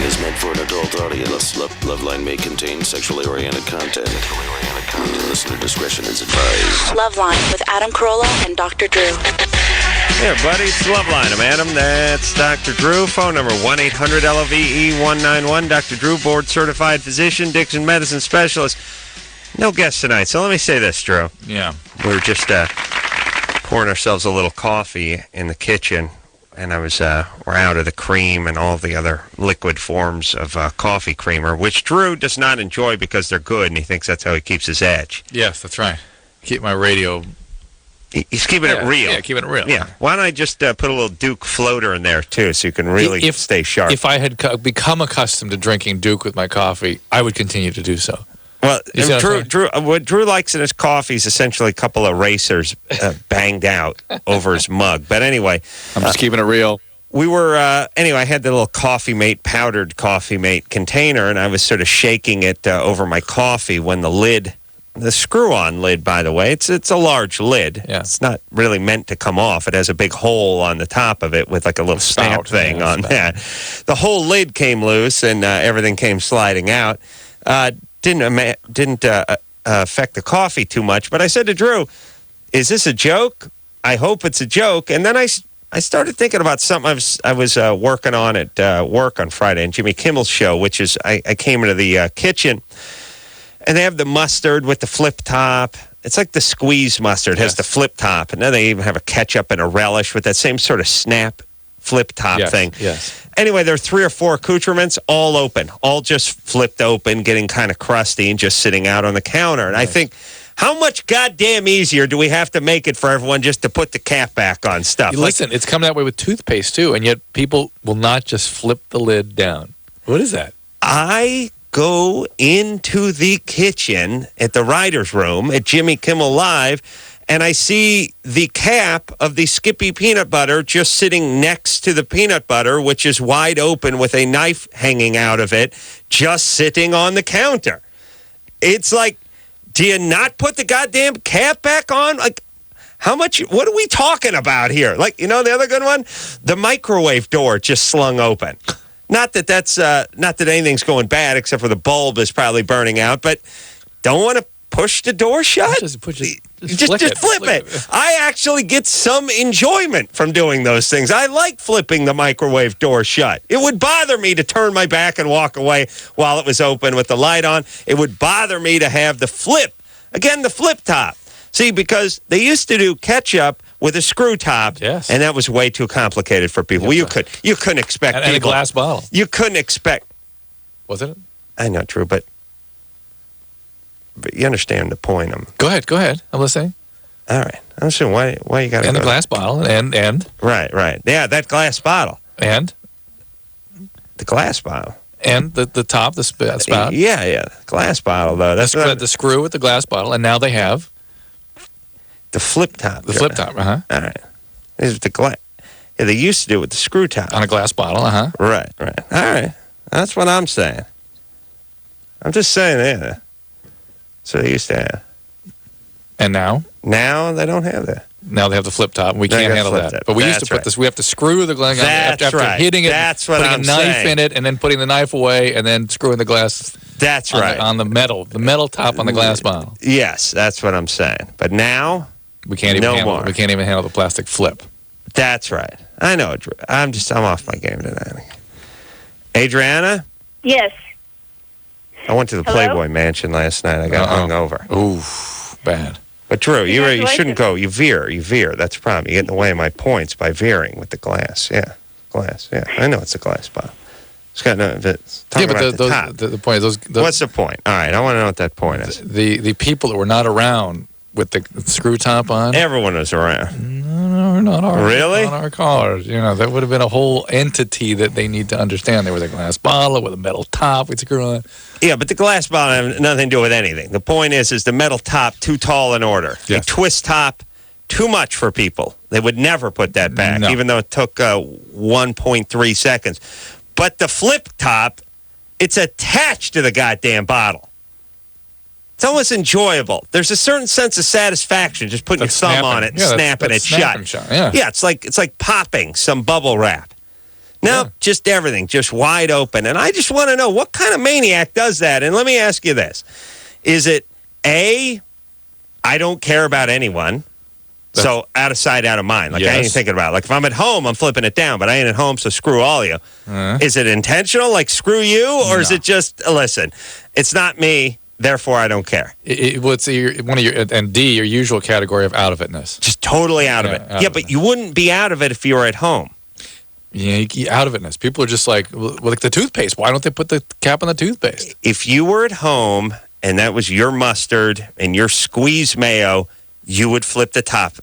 is meant for an adult audience. LoveLine may contain sexually oriented content. Listener discretion is advised. LoveLine with Adam Carolla and Dr. Drew. Hey, everybody, it's LoveLine. I'm Adam. That's Dr. Drew. Phone number 1-800-LOVE-191. Dr. Drew, board-certified physician, Dixon medicine specialist. No guest tonight, so let me say this, Drew. Yeah. We were just pouring ourselves a little coffee in the kitchen, and we're out of the cream and all the other liquid forms of coffee creamer, which Drew does not enjoy because they're good, and he thinks that's how he keeps his edge. Yes, that's right. Keep my radio. He's keeping it real. Yeah, keeping it real. Yeah. Why don't I just put a little Duke floater in there, too, so you can really stay sharp? If I had become accustomed to drinking Duke with my coffee, I would continue to do so. Well, what Drew likes in his coffee is essentially a couple of racers banged out over his mug. But anyway. I'm just keeping it real. We were, I had the little Coffee Mate, powdered Coffee Mate container, and I was sort of shaking it over my coffee when the screw-on lid, by the way, it's a large lid. Yeah. It's not really meant to come off. It has a big hole on the top of it with like a little stamp thing on that. The whole lid came loose, and everything came sliding out. Didn't affect the coffee too much, but I said to Drew, is this a joke? I hope it's a joke. And then I started thinking about something I was working on at work on Friday, and Jimmy Kimmel's show, which is I came into the kitchen, and they have the mustard with the flip top. It's like the squeeze mustard, has the flip top, and then they even have a ketchup and a relish with that same sort of snap flip top thing. Yes. Anyway, there are 3 or 4 accoutrements, all open, all just flipped open, getting kind of crusty and just sitting out on the counter. And I think, how much goddamn easier do we have to make it for everyone just to put the cap back on stuff? Listen, it's come that way with toothpaste, too, and yet people will not just flip the lid down. What is that? I go into the kitchen at the writer's room at Jimmy Kimmel Live, and I see the cap of the Skippy peanut butter just sitting next to the peanut butter, which is wide open with a knife hanging out of it, just sitting on the counter. It's like, do you not put the goddamn cap back on? Like, what are we talking about here? Like, the other good one? The microwave door just slung open. Not that anything's going bad, except for the bulb is probably burning out, but don't want to push the door shut? Just flip it. I actually get some enjoyment from doing those things. I like flipping the microwave door shut. It would bother me to turn my back and walk away while it was open with the light on. It would bother me to have the flip top. See, because they used to do ketchup with a screw top, and that was way too complicated for people. Well, you couldn't expect people. And a glass bottle. You couldn't expect. Was it? I know, Drew, but you understand the point. Go ahead. I'm listening. All right. I'm saying why you got to. And the glass bottle, and. Right. Yeah, that glass bottle. And. The glass bottle. And the top, the spout. Yeah. Glass bottle, though. That's the screw with the glass bottle, and now they have. The flip top. The flip top, All right. This is the glass. Yeah, they used to do it with the screw top. On a glass bottle, Right. All right. That's what I'm saying. I'm just saying, yeah. So they used to have. And now? Now they don't have that. Now they have the flip top. We can't handle that. But we used to put this. We have to screw the glass after hitting it. That's what I'm saying. Putting a knife in it, and then putting the knife away, and then screwing the glass. That's right. On the metal top on the glass bottle. Yes, that's what I'm saying. But now we can't even handle. We can't even handle the plastic flip. That's right. I know. I'm off my game tonight. Adriana? Yes. I went to the Playboy Mansion last night. I got hungover. Ooh, bad. But Drew, you shouldn't go. You veer. That's the problem. You get in the way of my points by veering with the glass. Yeah, glass. Yeah, I know it's a glass bottle. It's got no. The point is those. What's the point? All right, I want to know what that point is. The people that were not around with the screw top on. Everyone was around. No, not ours. Really? Not our cars. That would have been a whole entity that they need to understand. There was a glass bottle with a metal top with screw on. Yeah, but the glass bottle has nothing to do with anything. The point is the metal top too tall in order. Yes. The twist top too much for people. They would never put that back, even though it took 1.3 seconds. But the flip top, it's attached to the goddamn bottle. It's almost enjoyable. There's a certain sense of satisfaction just putting your thumb on it and snapping it shut. Yeah, it's like popping some bubble wrap. No, just everything, just wide open. And I just want to know what kind of maniac does that? And let me ask you this. Is it A, I don't care about anyone, so out of sight, out of mind. Like, I ain't thinking about it. Like, if I'm at home, I'm flipping it down, but I ain't at home, so screw all you. Is it intentional, like screw you, or is it just, listen, it's not me, therefore I don't care? What's one of your, and D, your usual category of out of itness. Just totally out of it. Yeah, but you wouldn't be out of it if you were at home. Yeah, out of itness. People are just like the toothpaste. Why don't they put the cap on the toothpaste? If you were at home and that was your mustard and your squeeze mayo, you would flip the top.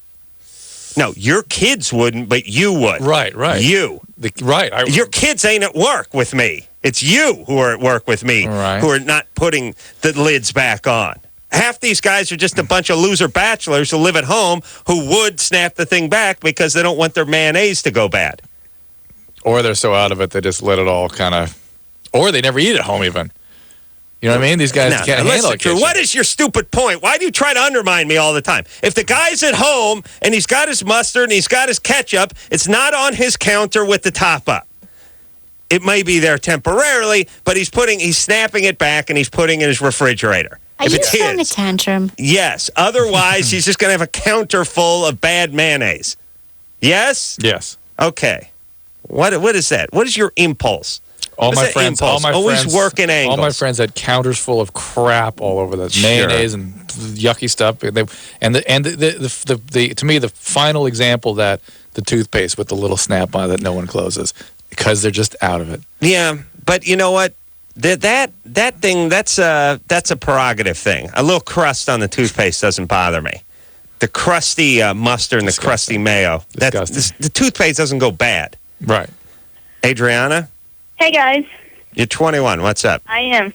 No, your kids wouldn't, but you would. Right. You. Your kids ain't at work with me. It's you who are at work with me who are not putting the lids back on. Half these guys are just a bunch of loser bachelors who live at home who would snap the thing back because they don't want their mayonnaise to go bad. Or they're so out of it, they just let it all kind of... Or they never eat at home even. You know what I mean? These guys can't handle it. What is your stupid point? Why do you try to undermine me all the time? If the guy's at home and he's got his mustard and he's got his ketchup, it's not on his counter with the top up. It may be there temporarily, but he's snapping it back and he's putting it in his refrigerator. Are you throwing a tantrum? Yes. Otherwise, he's just going to have a counter full of bad mayonnaise. Yes? Yes. Okay. What is that? What is your impulse? All my friends always working angles. All my friends had counters full of crap all over the mayonnaise and yucky stuff. To me, the final example that the toothpaste with the little snap on that no one closes because they're just out of it. Yeah, but you know what? That thing that's a prerogative thing. A little crust on the toothpaste doesn't bother me. The crusty mustard and the crusty mayo. The toothpaste doesn't go bad. Right. Adriana? Hey, guys. You're 21. What's up? I am.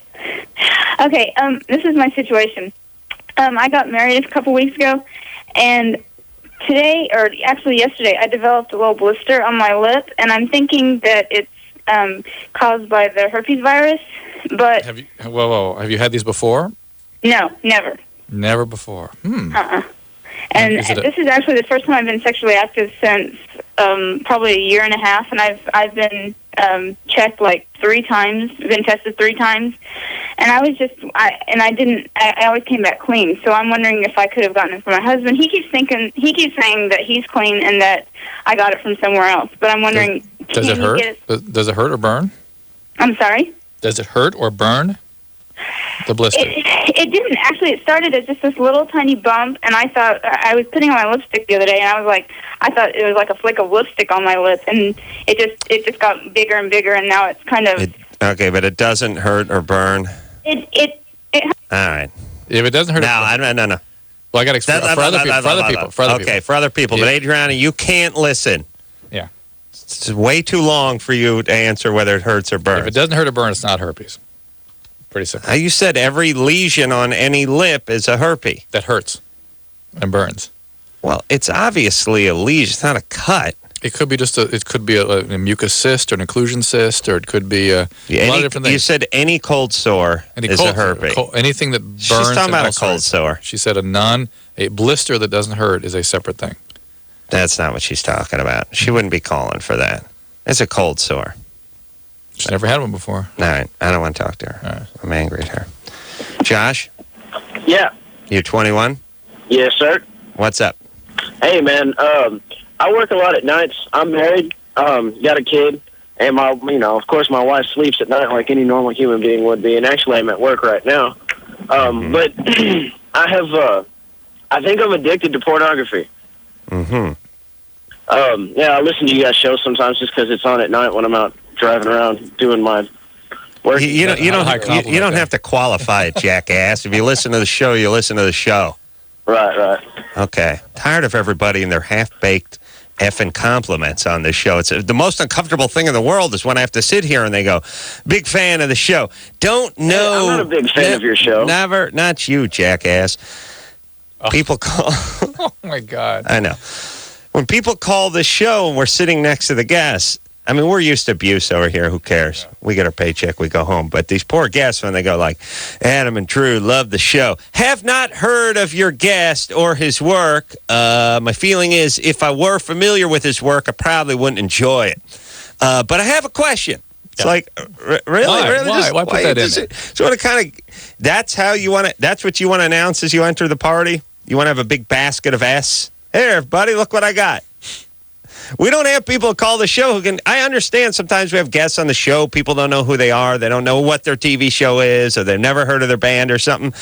Okay, this is my situation. I got married a couple weeks ago, and today, or actually yesterday, I developed a little blister on my lip, and I'm thinking that it's caused by the herpes virus, but... Have you had these before? No, never. Never before? And this is actually the first time I've been sexually active since probably a year and a half, and I've been checked like 3 times, been tested 3 times, and I always came back clean. So I'm wondering if I could have gotten it from my husband. He keeps saying that he's clean and that I got it from somewhere else. But I'm wondering, does it hurt? Does it hurt or burn? I'm sorry? Does it hurt or burn? The blister. It didn't. Actually, it started as just this little tiny bump, and I thought, I was putting on my lipstick the other day, and I thought it was like a flick of lipstick on my lip, and it just got bigger and bigger, and now it's kind of... Okay, but it doesn't hurt or burn? It All right. If it doesn't hurt... No. Well, I got to explain for other people. Okay, for other people. Yeah. But Adriana, you can't listen. Yeah. It's way too long for you to answer whether it hurts or burns. If it doesn't hurt or burn, it's not herpes. Pretty simple. You said every lesion on any lip is a herpes. That hurts and burns. Well, it's obviously a lesion. It's not a cut. It could be a mucus cyst or an occlusion cyst, or it could be a lot of different things. You said any cold sore is a herpes. Anything that burns. She's talking about a cold sore. She said a blister that doesn't hurt is a separate thing. That's not what she's talking about. She wouldn't be calling for that. It's a cold sore. She's never had one before. All right. I don't want to talk to her. Right. I'm angry at her. Josh? Yeah. You're 21? Yes, sir. What's up? Hey, man. I work a lot at nights. I'm married. Got a kid. And of course, my wife sleeps at night like any normal human being would be. And actually, I'm at work right now. But I think I'm addicted to pornography. Mm-hmm. I listen to you guys' shows sometimes just because it's on at night when I'm out driving around doing my work. You don't have to qualify it, jackass. If you listen to the show, you listen to the show. Right. Okay. Tired of everybody and their half-baked effing compliments on this show. It's the most uncomfortable thing in the world is when I have to sit here and they go, big fan of the show. Don't know. Hey, I'm not a big fan of your show. Never. Not you, jackass. People call. Oh, my God. I know. When people call the show and we're sitting next to the guests, I mean, we're used to abuse over here. Who cares? We get our paycheck, we go home. But these poor guests, when they go like, Adam and Drew love the show. Have not heard of your guest or his work. My feeling is if I were familiar with his work, I probably wouldn't enjoy it. But I have a question. It's like, really? Why? Really? Why put that in there? So want to kind of, that's how you want to, that's what you want to announce as you enter the party? You want to have a big basket of S? Hey, everybody, look what I got. We don't have people call the show who can, I understand sometimes we have guests on the show. People don't know who they are. They don't know what their TV show is, or they've never heard of their band or something.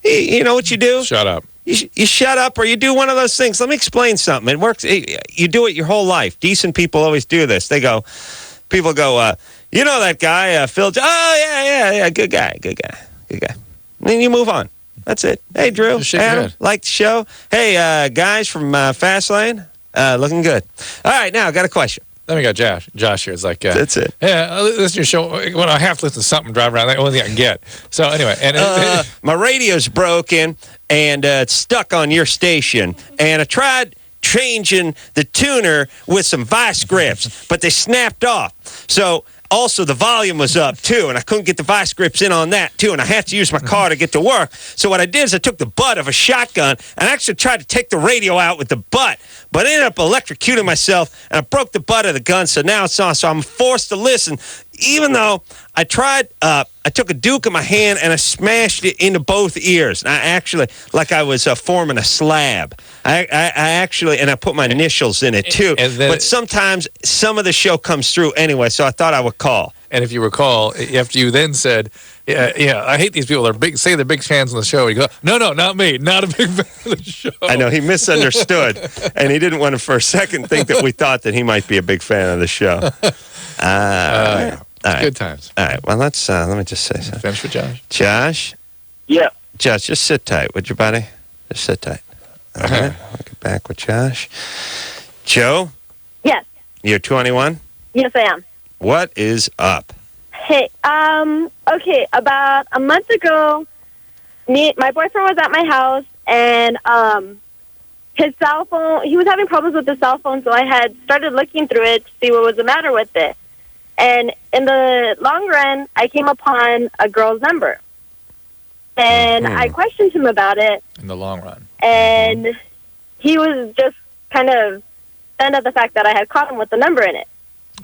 You know what you do? Shut up. You shut up, or you do one of those things. Let me explain something. It works. You do it your whole life. Decent people always do this. People go, you know that guy, Phil? Oh, yeah. Good guy. And then you move on. That's it. Hey, Drew, Adam, like the show? Hey, guys from Fastlane, looking good. All right, now, I got a question. Then we got Josh. Josh here is like, that's it. Yeah, listen to your show. Well, I have to listen to something drive around. That's the only thing I can get. So anyway, and my radio's broken and it's stuck on your station, and I tried changing the tuner with some vice grips, but they snapped off. So also the volume was up too, and I couldn't get the vice grips in on that too, and I had to use my car to get to work. So what I did is I took the butt of a shotgun and actually tried to take the radio out with the butt, but I ended up electrocuting myself, and I broke the butt of the gun, so now it's on. So I'm forced to listen, even though I tried. I took a Duke in my hand and I smashed it into both ears. And I actually, like I was forming a slab. I actually, and I put my initials in it too. But sometimes some of the show comes through anyway, so I thought I would call. And if you recall, after you then said, yeah, I hate these people. They're big. Say they're big fans of the show. You go, no, not me. Not a big fan of the show. I know, he misunderstood, and he didn't want to for a second think that we thought that he might be a big fan of the show. Yeah. Right. Good times. All right. Well, let me just say something. Finish with Josh. Josh? Yeah. Josh, just sit tight, would you, buddy? Just sit tight. All right. I'll get back with Josh. Joe? Yes. You're 21? Yes, I am. What is up? Hey, okay, about a month ago, my boyfriend was at my house, and his cell phone, he was having problems with his cell phone, so I had started looking through it to see what was the matter with it. And in the long run, I came upon a girl's number. And I questioned him about it. In the long run. And he was just kind of stunned at the fact that I had caught him with the number in it.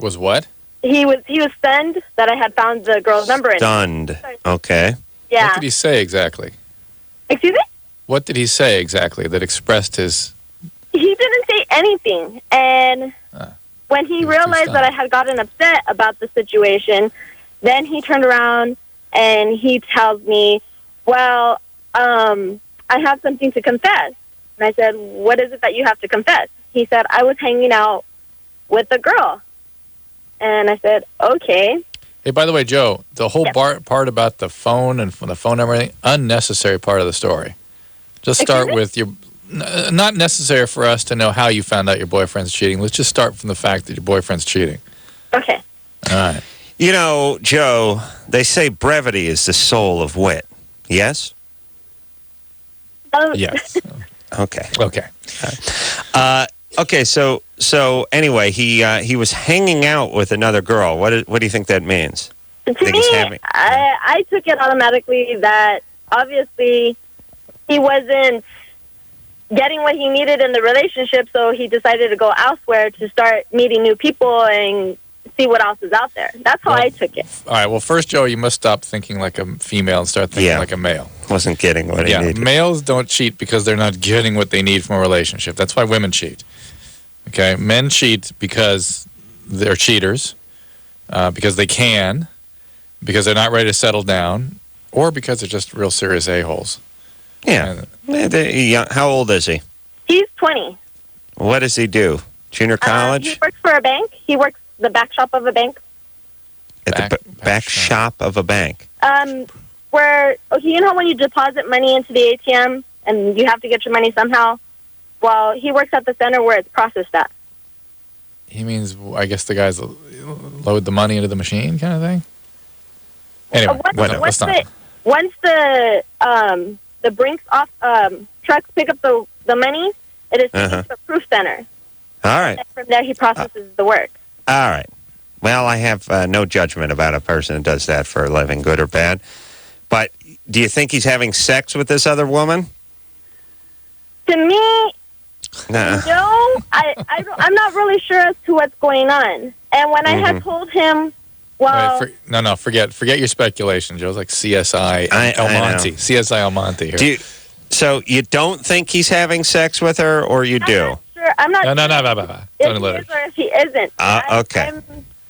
Was what? He was stunned that I had found the girl's number in it. Stunned. Okay. Yeah. What did he say exactly? Excuse me? What did he say exactly that expressed his... He didn't say anything. And when he realized that I had gotten upset about the situation, then he turned around and he tells me, well, I have something to confess. And I said, what is it that you have to confess? He said, I was hanging out with a girl. And I said, okay. Hey, by the way, Joe, the whole part about the phone and the phone number, everything, unnecessary part of the story. Just start with your... Not necessary for us to know how you found out your boyfriend's cheating. Let's just start from the fact that your boyfriend's cheating. Okay. All right. You know, Joe, they say brevity is the soul of wit. Yes? Yes. Okay. Okay. Okay, so anyway, he was hanging out with another girl. What do you think that means? To me, I took it automatically that obviously he wasn't getting what he needed in the relationship, so he decided to go elsewhere to start meeting new people and see what else is out there. That's how I took it. All right. Well, first, Joe, you must stop thinking like a female and start thinking like a male. Wasn't getting what he needed. Males don't cheat because they're not getting what they need from a relationship. That's why women cheat. Okay? Men cheat because they're cheaters, because they can, because they're not ready to settle down, or because they're just real serious a-holes. Yeah. How old is he? He's 20. What does he do? Junior college? He works for a bank. He works the back shop of a bank. At the back shop of a bank? Where, you know when you deposit money into the ATM and you have to get your money somehow? Well, he works at the center where it's processed at. He means, I guess the guys load the money into the machine kind of thing? Anyway, once the Brinks off trucks pick up the money, it is taken to the proof center. All right. And from there, he processes the work. All right. Well, I have no judgment about a person who does that for a living, good or bad. But do you think he's having sex with this other woman? To me, no. I'm not really sure as to what's going on. And when I had told him, well... Forget your speculation, Joe. It's like CSI Almonte. CSI Almonte here. So you don't think he's having sex with her, or you do? I'm not sure. No. If he is or if he isn't. Okay.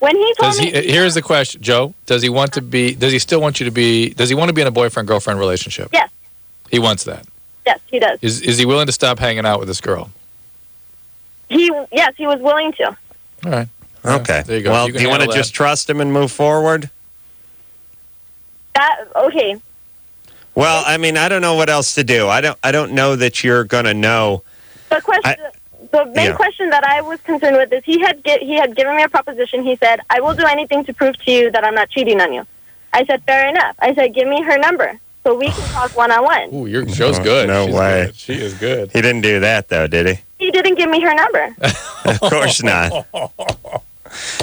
When he told me... Here's the question, Joe. Does he want to be... Does he still want you to be... Does he want to be in a boyfriend-girlfriend relationship? Yes. He wants that? Yes, he does. Is he willing to stop hanging out with this girl? Yes, he was willing to. All right. Okay. There you go. Well, do you want to just trust him and move forward? Okay. Well, I mean, I don't know what else to do. I don't know that you're going to know. The main question that I was concerned with is he had given me a proposition. He said, "I will do anything to prove to you that I'm not cheating on you." I said, "Fair enough." I said, "Give me her number so we can talk one-on-one." Ooh, your show's good. No way. Good. She is good. He didn't do that, though, did he? He didn't give me her number. Of course not.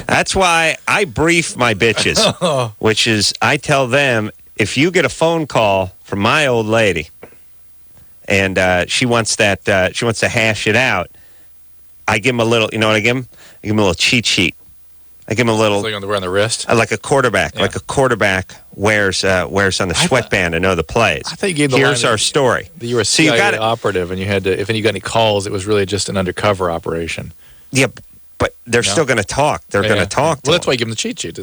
That's why I brief my bitches, which is I tell them, if you get a phone call from my old lady and she wants to hash it out, I give them a little, you know what I give them? I give them a little cheat sheet. I give them a little... Like on the wrist? Like a quarterback. Yeah. Like a quarterback wears on the sweatband to know the plays. I thought you gave the Here's our story. You were a CIA operative, and you had to, if you got any calls, it was really just an undercover operation. Yeah, but they're still going to talk. They're going to talk to Well, that's why you give them the cheat sheet.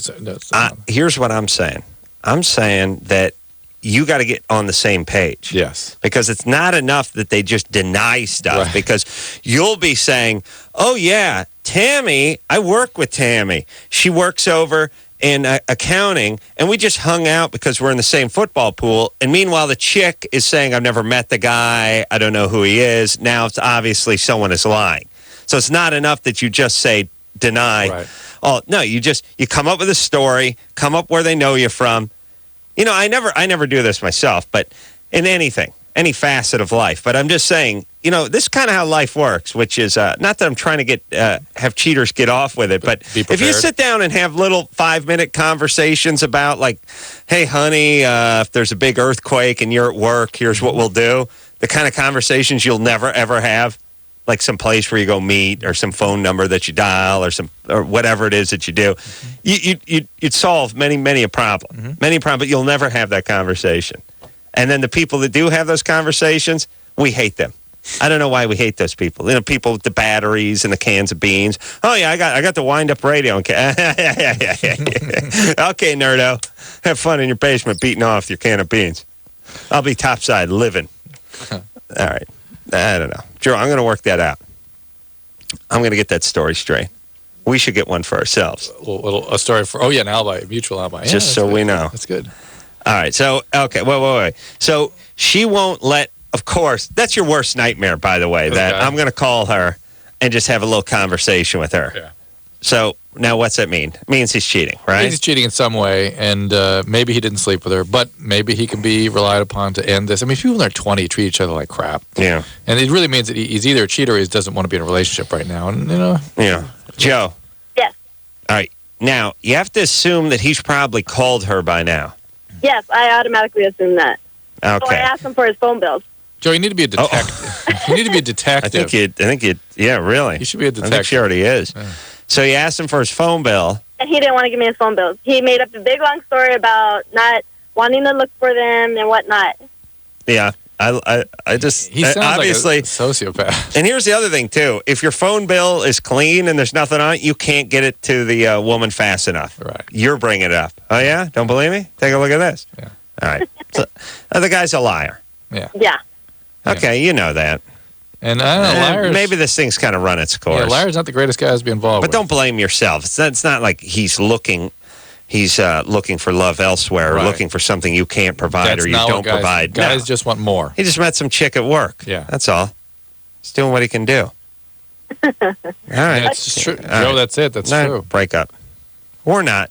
Here's what I'm saying. I'm saying that you got to get on the same page. Yes. Because it's not enough that they just deny stuff. Right. Because you'll be saying, oh, yeah, Tammy, I work with Tammy. She works over in accounting, and we just hung out because we're in the same football pool. And meanwhile, the chick is saying, I've never met the guy. I don't know who he is. Now it's obviously someone is lying. So it's not enough that you just say deny. Right. Oh, no, you come up with a story, come up where they know you from. You know, I never do this myself, but in anything, any facet of life. But I'm just saying, you know, this is kind of how life works, which is not that I'm trying to have cheaters get off with it, but if you sit down and have little 5-minute conversations about like, hey, honey, if there's a big earthquake and you're at work, here's what we'll do. The kind of conversations you'll never, ever have, like some place where you go meet or some phone number that you dial or whatever it is that you do, you'd solve many a problem. Many problems, but you'll never have that conversation. And then the people that do have those conversations, we hate them. I don't know why we hate those people. You know, people with the batteries and the cans of beans. Oh yeah, I got the wind-up radio. Okay, okay, nerdo, have fun in your basement beating off your can of beans. I'll be topside living. All right, I don't know, Joe. I'm going to work that out. I'm going to get that story straight. We should get one for ourselves. A story for an alibi, a mutual alibi. Yeah, just so we know. That's good. All right. So okay, wait. So she won't let. Of course, that's your worst nightmare, by the way, that I'm going to call her and just have a little conversation with her. Yeah. So now what's that mean? It means he's cheating, right? It means he's cheating in some way, and maybe he didn't sleep with her, but maybe he can be relied upon to end this. I mean, people in their 20s treat each other like crap. Yeah. And it really means that he's either a cheater or he doesn't want to be in a relationship right now. And, you know. Yeah. Joe. Yes. All right. Now, you have to assume that he's probably called her by now. Yes, I automatically assume that. Okay. So I asked him for his phone bills. Joe, you need to be a detective. You need to be a detective. I think you'd, yeah, really. You should be a detective. I think she already is. Yeah. So you asked him for his phone bill. And he didn't want to give me his phone bills. He made up a big, long story about not wanting to look for them and whatnot. Yeah. I just... He sounds obviously, like a sociopath. And here's the other thing, too. If your phone bill is clean and there's nothing on it, you can't get it to the woman fast enough. Right. You're bringing it up. Oh, yeah? Don't believe me? Take a look at this. Yeah. All right. So, the guy's a liar. Yeah. Yeah. Okay, you know that. And I don't know, liars... Maybe this thing's kind of run its course. Yeah, liar's not the greatest guy to be involved with. But don't blame yourself. It's not like he's looking for love elsewhere or looking for something you can't provide or you don't provide. Guys just want more. He just met some chick at work. Yeah. That's all. He's doing what he can do. All right. It's true. Joe, that's it. That's true. Break up. Or not.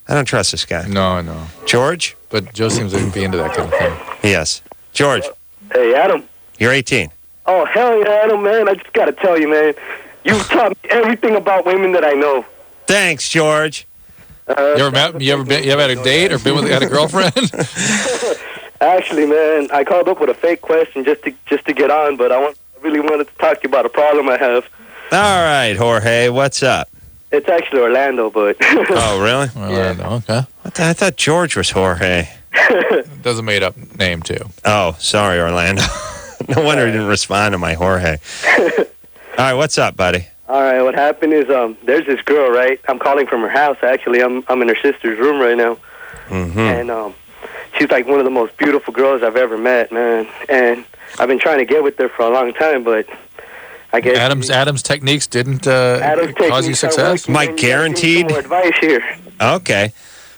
I don't trust this guy. No. George? But Joe seems to be into that kind of thing. Yes. George. Hey, Adam. You're 18. Oh, hell yeah, Adam, man. I just got to tell you, man. You've taught me everything about women that I know. Thanks, George. You ever had a date or had a girlfriend? Actually, man, I called up with a fake question just to get on, but I really wanted to talk to you about a problem I have. All right, Jorge, what's up? It's actually Orlando, but... Oh, really? Orlando, okay. I thought George was Jorge. Doesn't made up name, too. Oh, sorry, Orlando. No wonder he didn't respond to my Jorge. All right, what's up, buddy? All right, what happened is there's this girl, right? I'm calling from her house, actually. I'm in her sister's room right now. Mm-hmm. And she's like one of the most beautiful girls I've ever met, man. And I've been trying to get with her for a long time, but I guess... Adam's techniques didn't cause you success? Mike guaranteed? More advice here. Okay.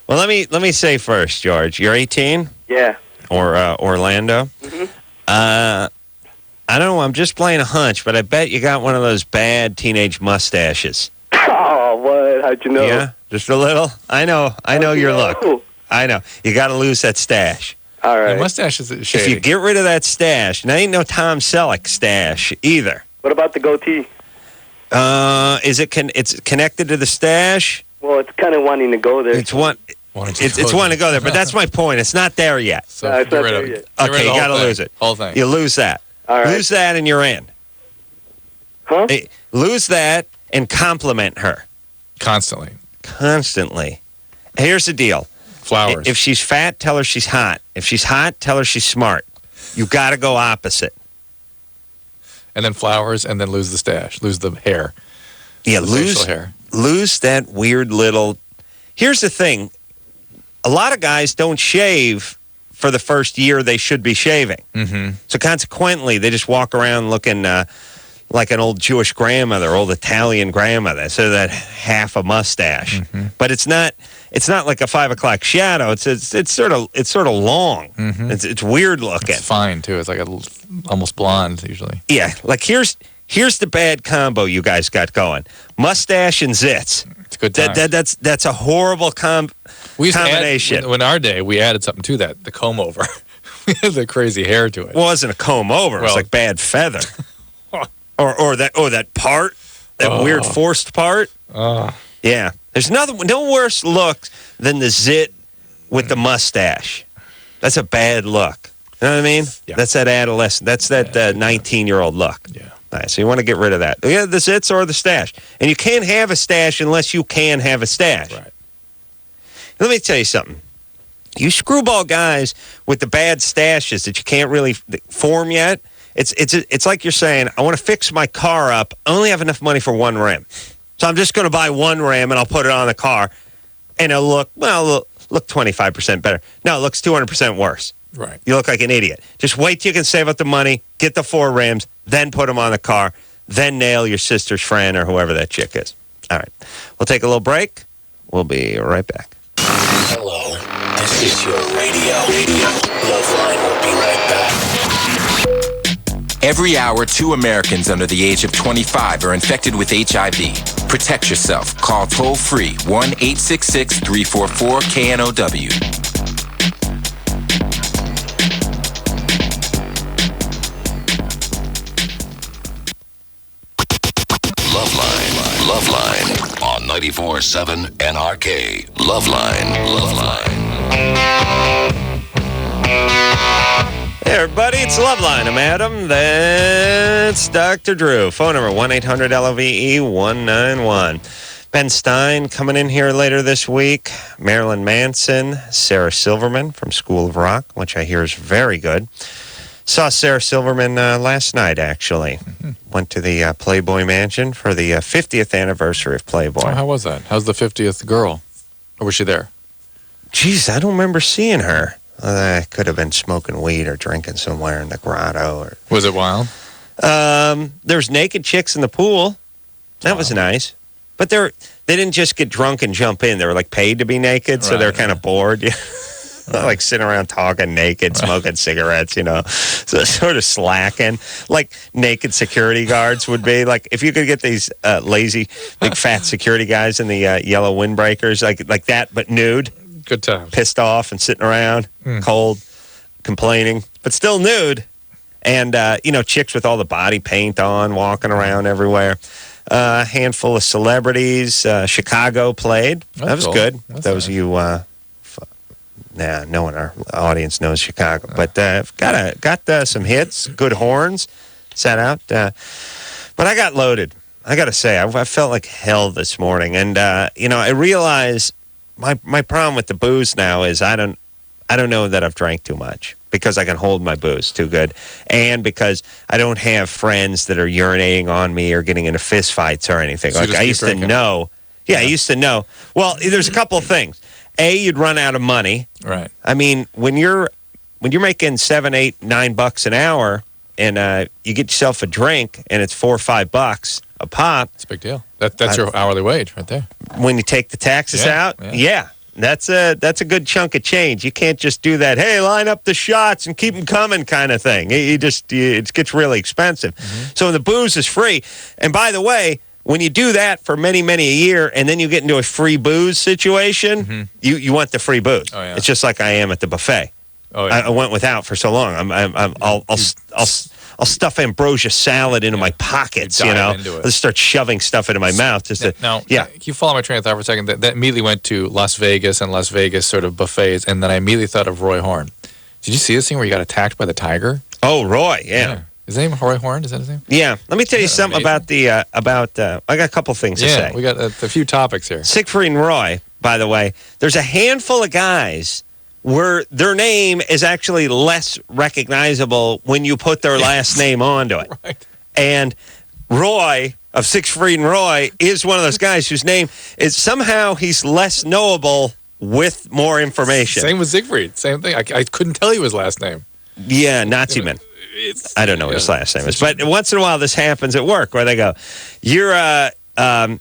Well, let me say first, George. You're 18? Yeah. Or Orlando? Mm-hmm. I don't know. I'm just playing a hunch, but I bet you got one of those bad teenage mustaches. Oh, what? How'd you know? Yeah, just a little. I know your look. I know. You got to lose that stash. All right. The mustache is shady. If you get rid of that stash, and I ain't no Tom Selleck stash either. What about the goatee? It's connected to the stash? Well, it's kind of wanting to go there. It's wanting to go there, but that's my point. It's not there yet. So No, it's get not rid there of yet. it. Get Okay, rid of you the got to whole lose thing. it. Whole thing. You lose that. All right. Lose that and you're in. Huh? Hey, lose that and compliment her. Constantly. Here's the deal. Flowers. If she's fat, tell her she's hot. If she's hot, tell her she's smart. You got to go opposite. And then flowers, and then lose the stash. Lose the hair. Yeah, the facial hair. lose that weird little... Here's the thing. A lot of guys don't shave for the first year they should be shaving. Mm-hmm. So consequently, they just walk around looking like an old Jewish grandmother, old Italian grandmother, so that half a mustache. Mm-hmm. But it's not like a 5 o'clock shadow. It's sort of long. Mm-hmm. It's weird looking. It's fine, too. It's like almost blonde, usually. Yeah, like here's the bad combo you guys got going: mustache and zits. It's a good time. That's a horrible combination. In our day, we added something to that, the comb over. We had the crazy hair to it. Well, it wasn't a comb over. It was like bad feather. or that part, that weird forced part. Yeah. There's no worse look than the zit with the mustache. That's a bad look. You know what I mean? Yeah. That's that adolescent. That's that 19-year-old look. Yeah. All right, so you want to get rid of that. Yeah, the zits or the stash. And you can't have a stash unless you can have a stash. Right. Let me tell you something. You screwball guys with the bad stashes that you can't really form yet, it's like you're saying, I want to fix my car up. I only have enough money for one rim. So I'm just going to buy one rim and I'll put it on the car. And it'll look 25% better. No, it looks 200% worse. Right. You look like an idiot. Just wait till you can save up the money, get the 4 rims, then put them on the car, then nail your sister's friend or whoever that chick is. All right. We'll take a little break. We'll be right back. Hello, this is your radio. LoveLine will be right back. Every hour, 2 Americans under the age of 25 are infected with HIV. Protect yourself. Call toll-free 1-866-344-KNOW. LoveLine on 94.7 NRK. LoveLine. Hey, everybody, it's LoveLine. I'm Adam. That's Dr. Drew. Phone number 1-800-LOVE-191. Ben Stein coming in here later this week. Marilyn Manson. Sarah Silverman from School of Rock, which I hear is very good. Saw Sarah Silverman last night, actually. Mm-hmm. Went to the Playboy Mansion for the 50th anniversary of Playboy. Oh, how was that? How's the 50th girl? Or was she there? Jeez, I don't remember seeing her. I could have been smoking weed or drinking somewhere in the grotto. Was it wild? There's naked chicks in the pool. That was nice. But they didn't just get drunk and jump in. They were like paid to be naked, so they're kind of bored. Like sitting around talking naked, smoking cigarettes, so sort of slacking, like naked security guards would be. Like if you could get these lazy, big fat security guys in the yellow windbreakers, like that, but nude. Good time. Pissed off and sitting around, cold, complaining, but still nude. And, chicks with all the body paint on, walking around everywhere. A handful of celebrities. Chicago played. That was good. Those of you... no one in our audience knows Chicago, but got some hits, good horns, sat out. But I got loaded. I got to say, I felt like hell this morning. And, I realize my problem with the booze now is I don't know that I've drank too much because I can hold my booze too good. And because I don't have friends that are urinating on me or getting into fist fights or anything. So like I used to know. Yeah, I used to know. Well, there's a couple of things. A, you'd run out of money. Right. I mean, when you're making $7, $8, $9 an hour and you get yourself a drink and it's $4 or $5 a pop. It's a big deal. That's your hourly wage right there. When you take the taxes out, that's a good chunk of change. You can't just do that, hey, line up the shots and keep them coming kind of thing. It gets really expensive. Mm-hmm. So the booze is free. And by the way, when you do that for many, many a year and then you get into a free booze situation, mm-hmm. you want the free booze. Oh, yeah. It's just like I am at the buffet. Oh, yeah. I went without for so long. I'll stuff ambrosia salad into my pockets. I'll just start shoving stuff into my mouth. Can you follow my train of thought for a second? That immediately went to Las Vegas and Las Vegas sort of buffets, and then I immediately thought of Roy Horn. Did you see this thing where he got attacked by the tiger? Oh, Roy, yeah. Is his name Roy Horn? Is that his name? Yeah. Let me tell you something about I got a couple things to say. Yeah, we got a few topics here. Siegfried Roy, by the way, there's a handful of guys where their name is actually less recognizable when you put their last name onto it. Right. And Roy of Siegfried Roy is one of those guys whose name is somehow he's less knowable with more information. Same with Siegfried. Same thing. I couldn't tell you his last name. Yeah, Nazi man. I don't know what his last name is, but once in a while this happens at work where they go, you're in a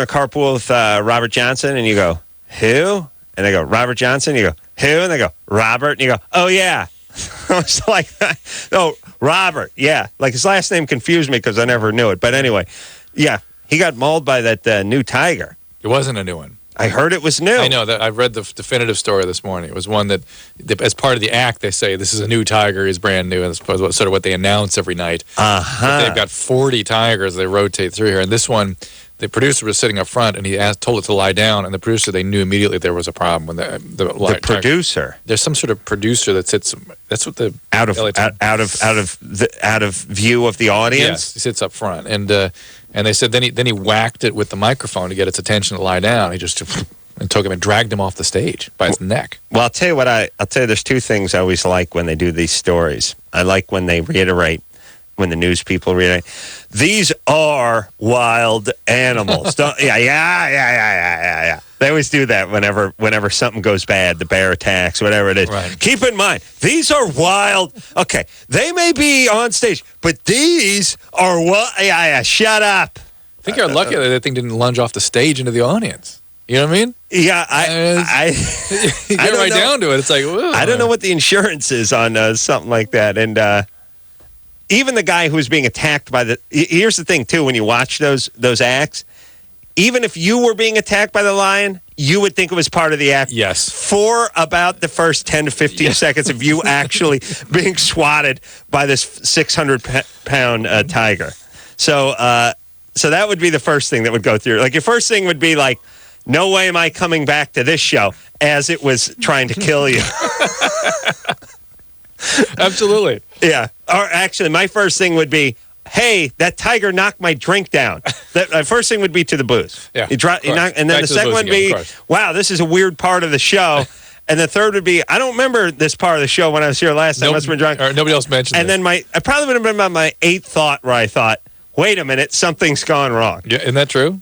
carpool with Robert Johnson, and you go, who? And they go, Robert Johnson. You go, who? And they go, Robert. And you go, oh yeah. I was like, no, Robert. Yeah, like his last name confused me because I never knew it. But anyway, yeah, he got mauled by that new tiger. It wasn't a new one. I heard it was new. I know that. I read the definitive story this morning. It was one that, as part of the act, they say this is a new tiger. He's brand new, and it's sort of what they announce every night. But they've got 40 tigers they rotate through here, and this one, the producer was sitting up front, and he told it to lie down, and the producer, they knew immediately there was a problem when the producer. There's some sort of producer that sits. That's what the out of view of the audience. Yes, he sits up front, and they said then he whacked it with the microphone to get its attention to lie down. He just and took him and dragged him off the stage by his neck. Well, I'll tell you there's two things I always like when they do these stories. I like when they reiterate, when the news people reiterate, these are wild animals. Yeah. They always do that whenever something goes bad, the bear attacks, whatever it is. Right. Keep in mind, these are wild. Okay, they may be on stage, but these are wild. Yeah, shut up. I think you're lucky that thing didn't lunge off the stage into the audience. You know what I mean? Yeah, I get right down to it. It's like, whoa. I don't know what the insurance is on something like that. And even the guy who's being attacked by here's the thing, too, when you watch those acts, even if you were being attacked by the lion, you would think it was part of the act. Yes. For about the first 10 to 15 seconds of you actually being swatted by this 600-pound tiger. So that would be the first thing that would go through. Like, your first thing would be like, no way am I coming back to this show, as it was trying to kill you. Absolutely. Yeah. Or actually, my first thing would be, hey, that tiger knocked my drink down. My first thing would be to the booze. Yeah. And then the second one would be, wow, this is a weird part of the show. And the third would be, I don't remember this part of the show when I was here last time. I must have been drunk. Or nobody else mentioned it. And then I probably would have been about my eighth thought where I thought, wait a minute, something's gone wrong. Yeah, isn't that true?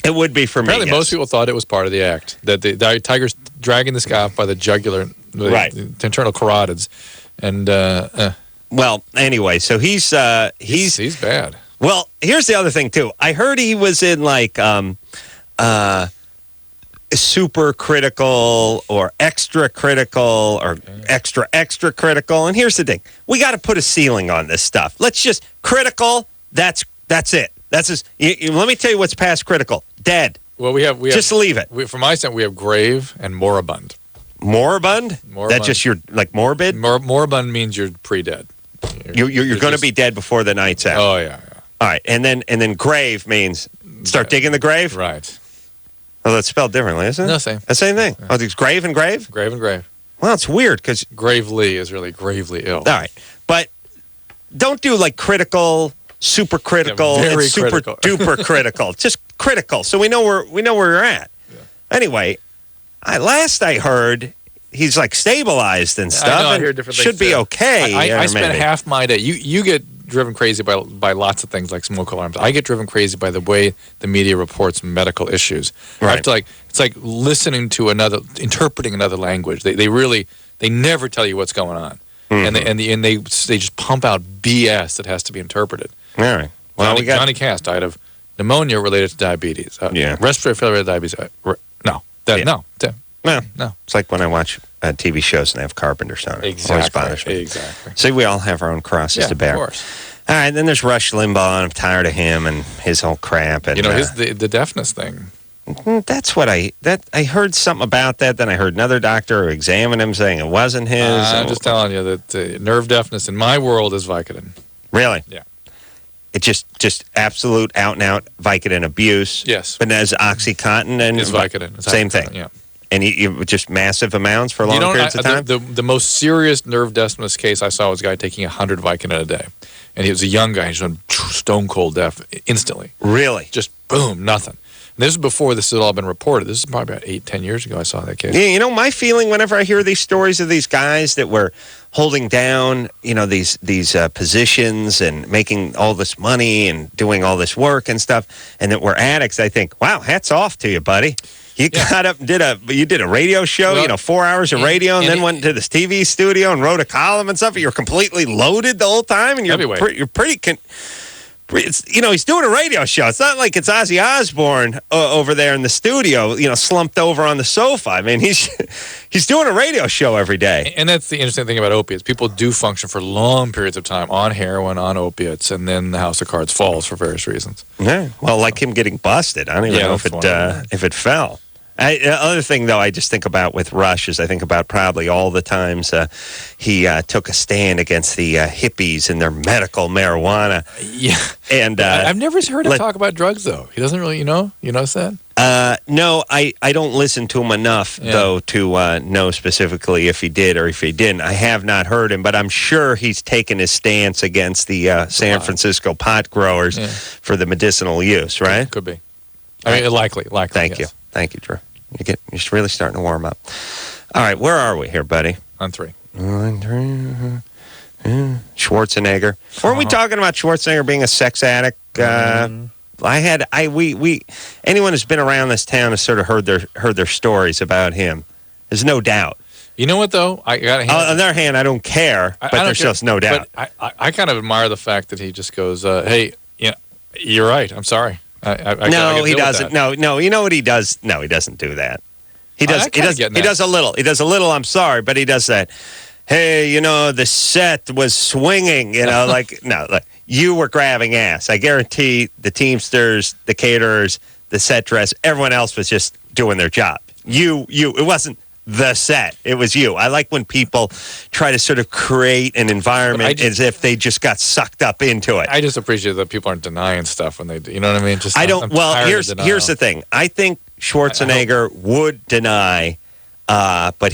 It would be for me. Apparently, most people thought it was part of the act. That the tiger's dragging this guy off by the jugular, the internal carotids, and well, anyway, so he's bad. Well, here's the other thing too. I heard he was in like super critical or extra critical or extra critical. And here's the thing: we got to put a ceiling on this stuff. Let's just critical. That's it. That's just. Let me tell you what's past critical. Dead. Well, we have just leave it. From my side, we have grave and moribund. Moribund? That's just you're like morbid. Moribund means you're pre-dead. You're going to be dead before the night's out. Oh yeah. All right, and then grave means start digging the grave. Right. Well, that's spelled differently, isn't it? No, same. The same thing. Yeah. Oh, it's grave and grave. Grave and grave. Well, it's weird because gravely is really gravely ill. All right, but don't do like critical, super critical, Yeah, very and super critical. duper critical. Just critical, so we know where you're at. Yeah. Anyway, last I heard, he's like stabilized and stuff. I know, I and hear different should things be too. okay. I spent half my day. You get driven crazy by lots of things like smoke alarms. I get driven crazy by the way the media reports medical issues. Right. I have to it's like listening to interpreting another language. They never tell you what's going on, and they just pump out BS that has to be interpreted. All right. Well, Johnny Cass died of pneumonia related to diabetes. Respiratory failure related to diabetes. No. It's like when I watch TV shows and they have carpenters on it. Exactly. Always bothers me. Exactly. See, we all have our own crosses to bear. Of course. All right, then there's Rush Limbaugh, and I'm tired of him and his whole crap. And, the deafness thing. That's what I heard something about that. Then I heard another doctor who examined him saying it wasn't his. I'm just telling you that nerve deafness in my world is Vicodin. Really? Yeah. It's just absolute out and out Vicodin abuse. Yes. But as OxyContin and it's Vicodin. It's same Vicodin, thing. Yeah. And you just massive amounts for long periods of time? The most serious nerve deafness case I saw was a guy taking 100 Vicodin a day. And he was a young guy. He just went stone cold deaf instantly. Really? Just boom, nothing. And this is before this had all been reported. This is probably about 8-10 years ago I saw that case. Yeah, my feeling whenever I hear these stories of these guys that were holding down, these positions and making all this money and doing all this work and stuff, and that were addicts, I think, wow, hats off to you, buddy. You got up and did a radio show, 4 hours of radio, and then went into this TV studio and wrote a column and stuff. You're completely loaded the whole time, and you're pretty. He's doing a radio show. It's not like it's Ozzy Osbourne over there in the studio, slumped over on the sofa. I mean, he's doing a radio show every day. And that's the interesting thing about opiates. People do function for long periods of time on heroin, on opiates, and then the house of cards falls for various reasons. Yeah, well, like him getting busted. I don't even know if it fell. Other thing, though, I just think about with Rush is I think about probably all the times he took a stand against the hippies and their medical marijuana. Yeah. And I've never heard him talk about drugs, though. He doesn't really, you notice that? No, I don't listen to him enough, though, to know specifically if he did or if he didn't. I have not heard him, but I'm sure he's taken his stance against the San Francisco pot growers for the medicinal use, right? Could be. I mean, likely. Thank you. Thank you, Drew. You're really starting to warm up. All right, where are we here, buddy? On 3. Schwarzenegger. Weren't we talking about Schwarzenegger being a sex addict? Anyone who's been around this town has sort of heard their stories about him. There's no doubt. You know what, though? On the other hand, I don't care, but there's just no doubt. But I kind of admire the fact that he just goes, hey, you're right. I'm sorry. No, he doesn't. No. You know what he does? No, he doesn't do that. He does. He does a little. He does a little. I'm sorry, but he does that. Hey, the set was swinging. You were grabbing ass. I guarantee the Teamsters, the caterers, the set dress, everyone else was just doing their job. It wasn't the set. It was you. I like when people try to sort of create an environment as if they just got sucked up into it. I just appreciate that people aren't denying stuff when they do. You know what I mean? Here's the thing. I think Schwarzenegger would deny, but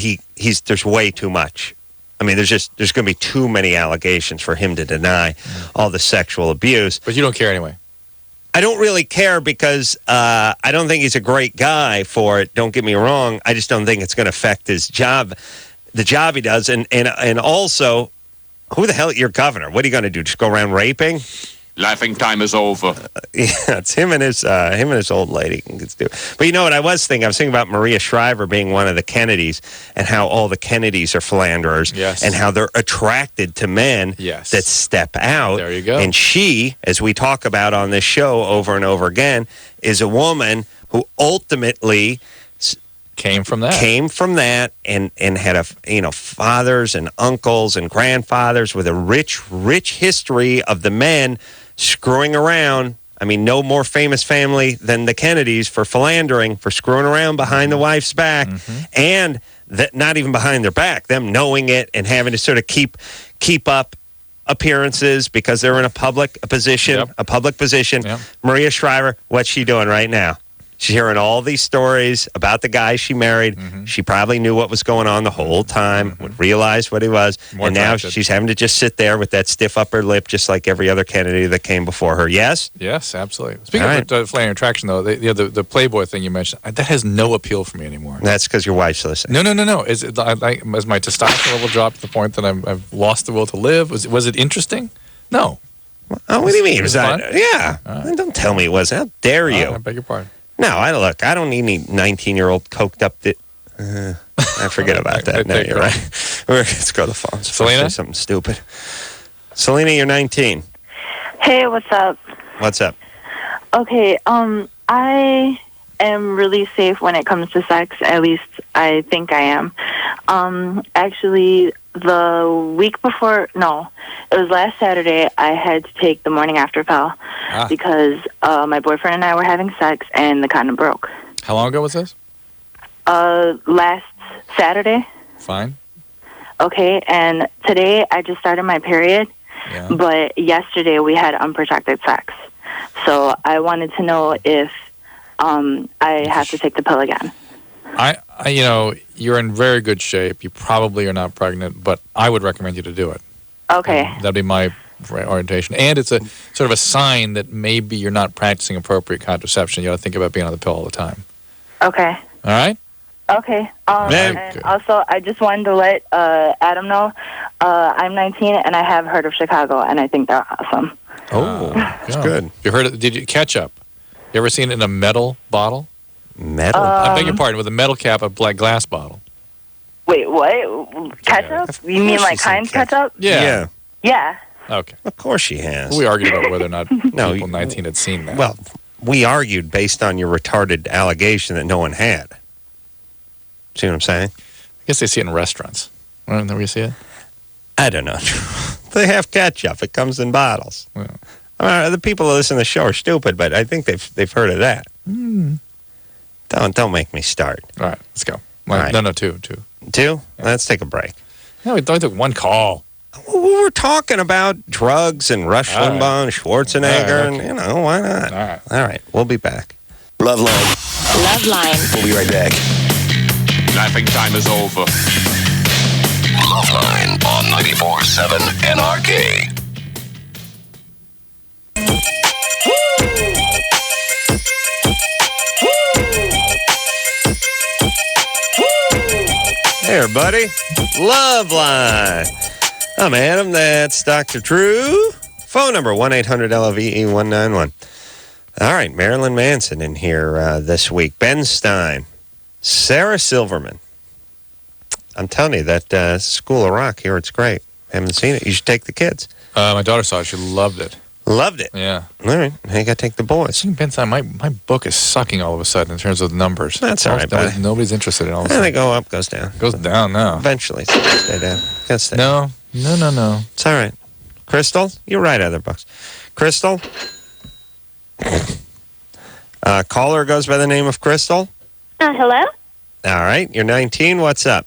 there's way too much. I mean, there's going to be too many allegations for him to deny all the sexual abuse. But you don't care anyway. I don't really care because I don't think he's a great guy for it. Don't get me wrong. I just don't think it's going to affect his job, the job he does. And also, who the hell, your governor? What are you going to do? Just go around raping? Laughing time is over. It's him and his old lady. But you know what I was thinking? I was thinking about Maria Shriver being one of the Kennedys and how all the Kennedys are philanderers and how they're attracted to men that step out. There you go. And she, as we talk about on this show over and over again, is a woman who ultimately came from that and had fathers and uncles and grandfathers with a rich history of the men screwing around. I mean, no more famous family than the Kennedys for philandering, for screwing around behind the wife's back, and that not even behind their back, them knowing it and having to sort of keep up appearances because they're in a public position. Yep. Maria Shriver, what's she doing right now? She's hearing all these stories about the guy she married. Mm-hmm. She probably knew what was going on the whole time, realized what he was. More now attracted. she's having to just sit there with that stiff upper lip, just like every other candidate that came before her. Yes? Yes, absolutely. Speaking of flaring attraction, though, the Playboy thing you mentioned, that has no appeal for me anymore. That's because your wife's listening. No. Is my testosterone level dropped to the point that I've lost the will to live? Was it interesting? No. Oh, what do you mean? Was it fun? Yeah. Right. Don't tell me it was. How dare you? I beg your pardon. No, I don't need any 19-year-old coked up. I forget about that. No, you're right. Let's go to the phones. Selena? Say something stupid. Selena, you're 19. Hey, what's up? What's up? Okay, I am really safe when it comes to sex. At least I think I am. Actually, the week before, it was last Saturday, I had to take the morning after pill because my boyfriend and I were having sex and the condom broke. How long ago was this? Last Saturday. Fine. Okay, and today I just started my period, but yesterday we had unprotected sex. So I wanted to know if I have to take the pill again. You're in very good shape. You probably are not pregnant, but I would recommend you to do it. Okay. That'd be my orientation. And it's a sort of a sign that maybe you're not practicing appropriate contraception. You ought to think about being on the pill all the time. Okay. All right? Okay. And also, I just wanted to let Adam know I'm 19 and I have heard of Chicago, and I think they're awesome. Oh, that's good. You heard it? Did you ketchup? You ever seen it in a metal bottle? Metal? I beg your pardon, with a metal cap, a black glass bottle. Wait, what? Ketchup? You mean like Heinz ketchup? Yeah. Yeah. Okay. Of course she has. We argued about whether or not people 19 had seen that. Well, we argued based on your retarded allegation that no one had. See what I'm saying? I guess they see it in restaurants. Isn't that where you see it? I don't know. They have ketchup. It comes in bottles. Yeah. The people who listen to the show are stupid, but I think they've heard of that. Don't make me start. All right, let's go. All right. No, two. Two? Yeah. Let's take a break. No, we only took one call. We were talking about drugs and Rush Limbaugh and Schwarzenegger, and, why not? All right, we'll be back. LoveLine. LoveLine. We'll be right back. Laughing time is over. LoveLine on 94.7 NRK. Hey, everybody. LoveLine. I'm Adam. That's Dr. Drew. Phone number 1-800-LOVE-191. All right, Marilyn Manson in here this week. Ben Stein. Sarah Silverman. I'm telling you, that School of Rock here, it's great. Haven't seen it. You should take the kids. My daughter saw it. She loved it. Loved it. Yeah. All right. Now you got to take the boys. Ben Stein, my book is sucking all of a sudden in terms of the numbers. That's all right, buddy. Nobody's interested in all of a And sudden. they go up, goes down. It goes down now. Eventually. Stay down. Gotta stay No. It's all right. Crystal, you write other books. Crystal? Caller goes by the name of Crystal. Hello? All right. You're 19. What's up?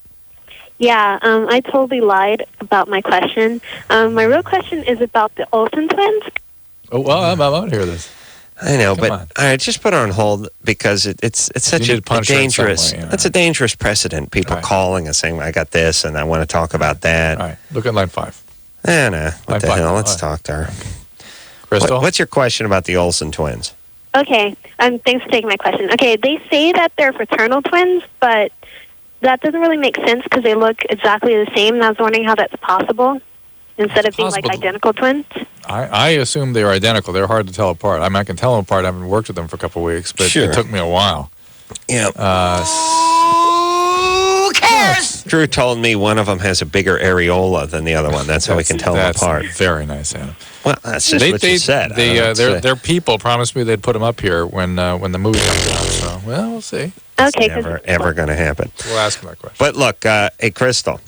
Yeah, I totally lied about my question. My real question is about the Olsen twins. Oh, well, I want to hear this. I know, Come but on. all right, just put her on hold because it's such You a need to punish her in some dangerous. way, yeah. That's a dangerous precedent. People Right. calling and saying, "I got this," and I want to talk about that. All right, look at line 5. No. What Line the 5. hell? Let's All right. talk to her. Crystal? What's your question about the Olsen twins? Okay, thanks for taking my question. Okay, they say that they're fraternal twins, but that doesn't really make sense because they look exactly the same, and I was wondering how that's possible instead of being like possible. identical twins. I assume they're identical. They're hard to tell apart. I mean, I can tell them apart. I haven't worked with them for a couple of weeks, but Sure. it took me a while. Yeah. Who cares? Drew told me one of them has a bigger areola than the other one. That's how we can tell them That's apart. very nice, Adam. Well, that's just what you said. Their people promised me they'd put them up here when the movie comes out. So, well, we'll see. Okay, Never, ever going to happen. We'll ask them that question. But look, hey, Crystal,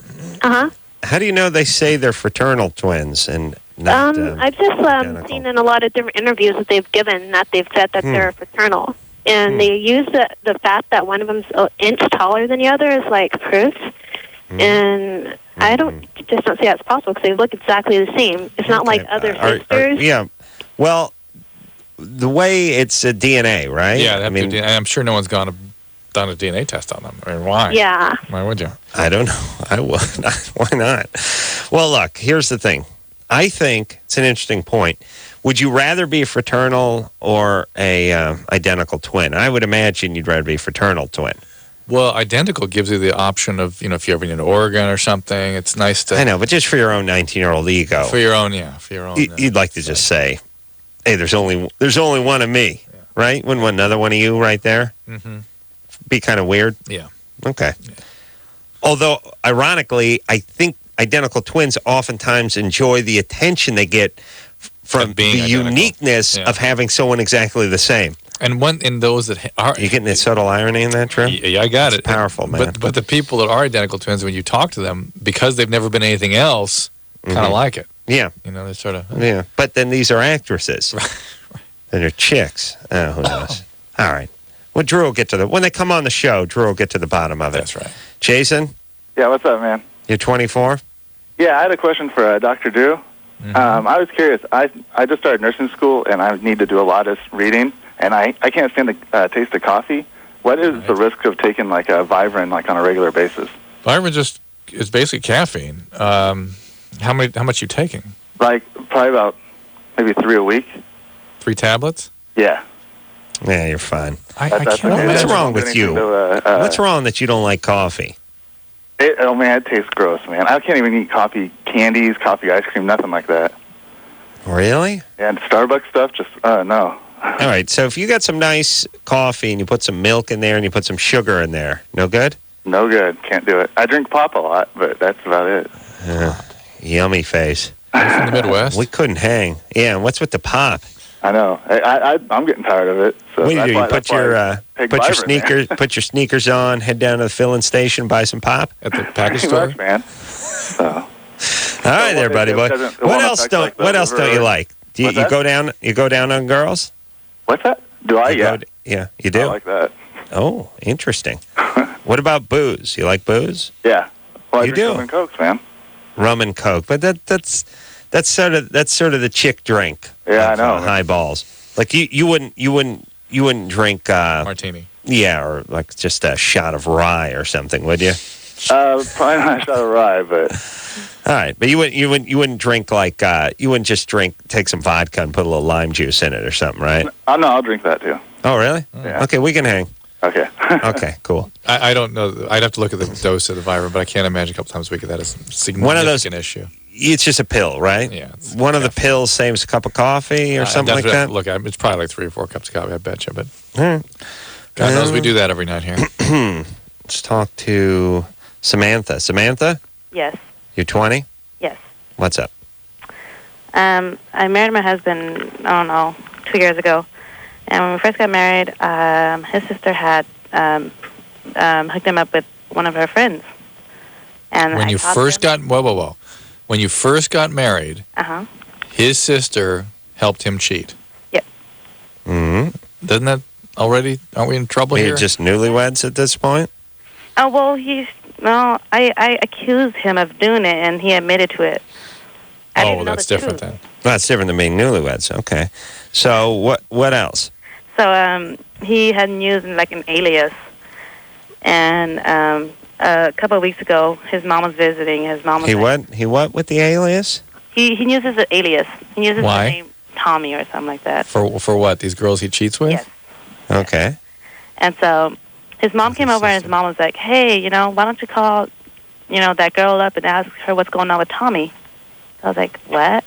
Uh-huh. how do you know they say they're fraternal twins and not I've just seen in a lot of different interviews that they've given that they've said that they're fraternal. And they use the fact that one of them's an inch taller than the other as like proof. And I just don't see that's possible because they look exactly the same. It's not like other sisters. yeah. Well, the way it's a DNA, right? Yeah, I mean, I'm sure no one's done a DNA test on them. I mean, why? Yeah. Why would you? I don't know. I would. Why not? Well, look, here's the thing. I think it's an interesting point. Would you rather be a fraternal or a identical twin? I would imagine you'd rather be a fraternal twin. Well, identical gives you the option of, if you ever need an organ or something, it's nice to... I know, but just for your own 19-year-old ego. For your own, yeah. For your own... You'd like to just say, hey, there's only one of me, right? Wouldn't want another one of you right there? Mm-hmm. Be kind of weird? Yeah. Okay. Yeah. Although, ironically, I think identical twins oftentimes enjoy the attention they get from the identical. Uniqueness of having someone exactly the same. And in those that are... You getting that subtle irony in that, Drew? Yeah, I got it. It's powerful, man. But the people that are identical twins, when you talk to them, because they've never been anything else, kind of like it. Yeah. They sort of... Yeah. But then these are actresses. Right. And they're chicks. Oh, who knows? All right. Well, Drew will get to when they come on the show, Drew will get to the bottom of it. That's right. Jason? Yeah, what's up, man? You're 24? Yeah, I had a question for Dr. Drew. Mm-hmm. I was curious. I just started nursing school, and I need to do a lot of reading, and I can't stand the taste of coffee. What is the risk of taking, like, a Vivarin, like, on a regular basis? Vivarin is basically caffeine. How much you taking? Like, probably about maybe 3 a week. 3 tablets? Yeah. Yeah, you're fine. I can't imagine. What's wrong with you? What's wrong that you don't like coffee? Oh, man, it tastes gross, man. I can't even eat coffee candies, coffee ice cream, nothing like that. Really? And Starbucks stuff, just, no. All right, so if you got some nice coffee and you put some milk in there and you put some sugar in there, no good? No good. Can't do it. I drink pop a lot, but that's about it. Yummy face. You're from the Midwest? We couldn't hang. Yeah, and what's with the pop? I know. I'm getting tired of it. So what do you do? You put your sneakers, put your sneakers on, head down to the filling station, buy some pop at the package store, much, man. So. All right, there, buddy boy. What else don't you like? You go down on girls? What's that? Do I? Yeah, you do. I like that. Oh, interesting. What about booze? You like booze? Yeah. Well, you do. Rum and Cokes, man. Rum and Coke, but that's sort of the chick drink. Yeah, I know. Highballs. Like you wouldn't drink martini. Yeah, or like just a shot of rye or something, would you? Probably not a shot of rye, but. All right, but you wouldn't drink like you wouldn't just take some vodka and put a little lime juice in it or something, right? Oh no, I'll drink that too. Oh really? Yeah. Okay, we can hang. Okay. Okay, cool. I don't know. I'd have to look at the dose of the Vivarin, but I can't imagine a couple times a week that is a significant issue. It's just a pill, right? Yeah. One of the pills saves a cup of coffee or something like that? Look, it's probably like 3 or 4 cups of coffee, I bet you. But God knows we do that every night here. Let's talk to Samantha. Samantha? Yes. You're 20? Yes. What's up? I married my husband, 2 years ago. And when we first got married, his sister had hooked him up with one of her friends. And when you first got when you first got married, his sister helped him cheat. Yep. Mm-hmm. Doesn't that already? Aren't we in trouble here? You're just newlyweds at this point? Oh well, I accused him of doing it, and he admitted to it. That's different then. That's different than being newlyweds. Okay. So what else? So he had used like an alias, and a couple of weeks ago, his mom was visiting. His mom was He what with the alias? He uses an alias. He uses Why? the name Tommy or something like that. For what? These girls he cheats with? Yes. Okay. And so his mom came over, and his mom was like, "Hey, why don't you call, that girl up and ask her what's going on with Tommy?" I was like, "What?"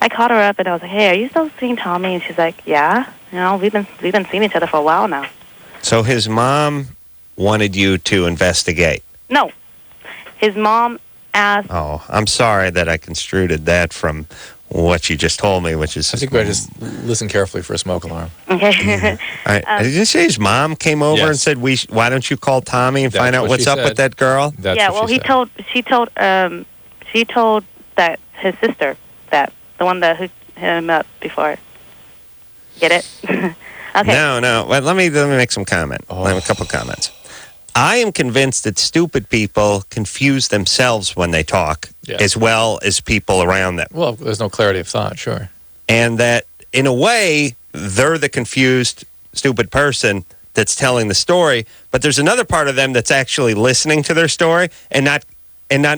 I called her up and I was like, "Hey, are you still seeing Tommy?" And she's like, "Yeah. We've been seeing each other for a while now." So his mom wanted you to investigate. No, his mom asked. Oh, I'm sorry that I construed that from what you just told me, which is. I think we just listen carefully for a smoke alarm. Okay. Did you say his mom came over and said, "Why don't you call Tommy and find out what's up with that girl?" She told that his sister, that the one that hooked him up before. Get it? Okay. No. Well, let me make some comment. I have a couple comments. I am convinced that stupid people confuse themselves when they talk, as well as people around them. Well, there's no clarity of thought, sure. And that, in a way, they're the confused, stupid person that's telling the story, but there's another part of them that's actually listening to their story and not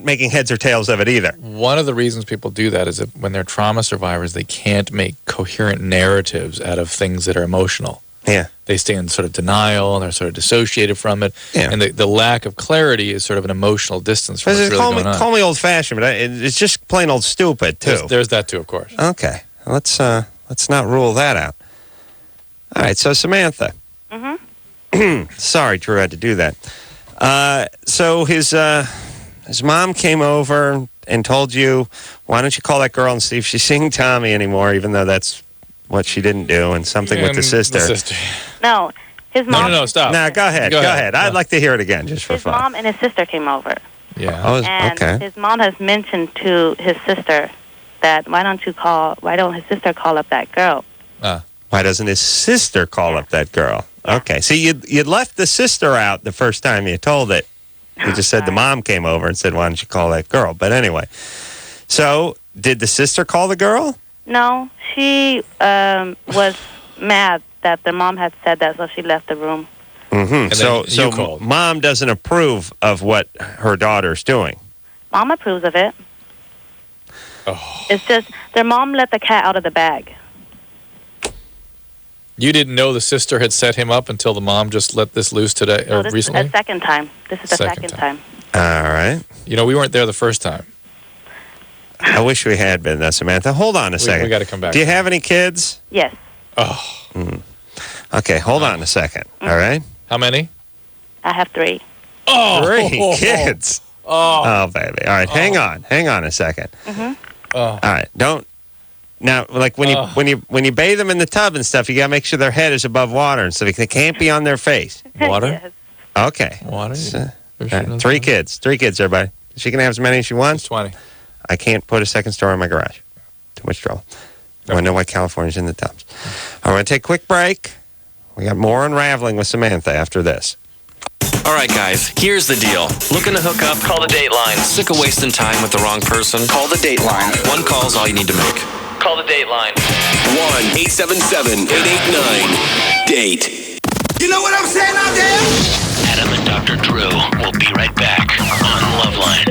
making heads or tails of it either. One of the reasons people do that is that when they're trauma survivors, they can't make coherent narratives out of things that are emotional. Yeah. They stay in sort of denial and they're sort of dissociated from it. Yeah. And the lack of clarity is sort of an emotional distance from what's really going on. Call me old-fashioned, but it's just plain old stupid, too. There's that, too, of course. Okay. Let's not rule that out. All right, so Samantha. Mm-hmm. Sorry, Drew had to do that. So his mom came over and told you, why don't you call that girl and see if she's seeing Tommy anymore, even though that's what she didn't do, and something with the sister. No, his mom. No, stop. No, go ahead. I'd like to hear it again, just for his fun. His mom and his sister came over. Yeah. Oh, and okay. his mom has mentioned to his sister that why don't his sister call up that girl? Why doesn't his sister call up that girl? Yeah. Okay. See, you left the sister out the first time you told it. You just said the mom came over and said, why don't you call that girl? But anyway. So, did the sister call the girl? No, she was mad that the mom had said that, so she left the room. Mm-hmm. And So mom doesn't approve of what her daughter's doing. Mom approves of it. Oh. It's just their mom let the cat out of the bag. You didn't know the sister had set him up until the mom just let this loose today, No, or this recently? is the second time. This is the second time. All right. You know, we weren't there the first time. I wish we had been, Samantha. Hold on a second. We got to come back. Do you have any kids? Yes. Oh. Okay, hold on a second. All right? How many? I have 3. Oh. 3 kids. Oh, baby. All right, hang on a second. Mm-hmm. All right, don't. Now, like when you bathe them in the tub and stuff, you gotta make sure their head is above water and stuff. They can't be on their face. Water? Yes. Okay. Water? So, all right, 3 kids. 3 kids, everybody. She can have as many as she wants. 20. I can't put a second story in my garage. Too much trouble. I know why California's in the tubs. I'm going to take a quick break. We got more unraveling with Samantha after this. All right, guys, here's the deal. Looking to hook up? Call the Dateline. Sick of wasting time with the wrong person? Call the Dateline. 1 call's all you need to make. Call the Dateline. 1-877-889-DATE. You know what I'm saying out there? Adam and Dr. Drew will be right back on LoveLine.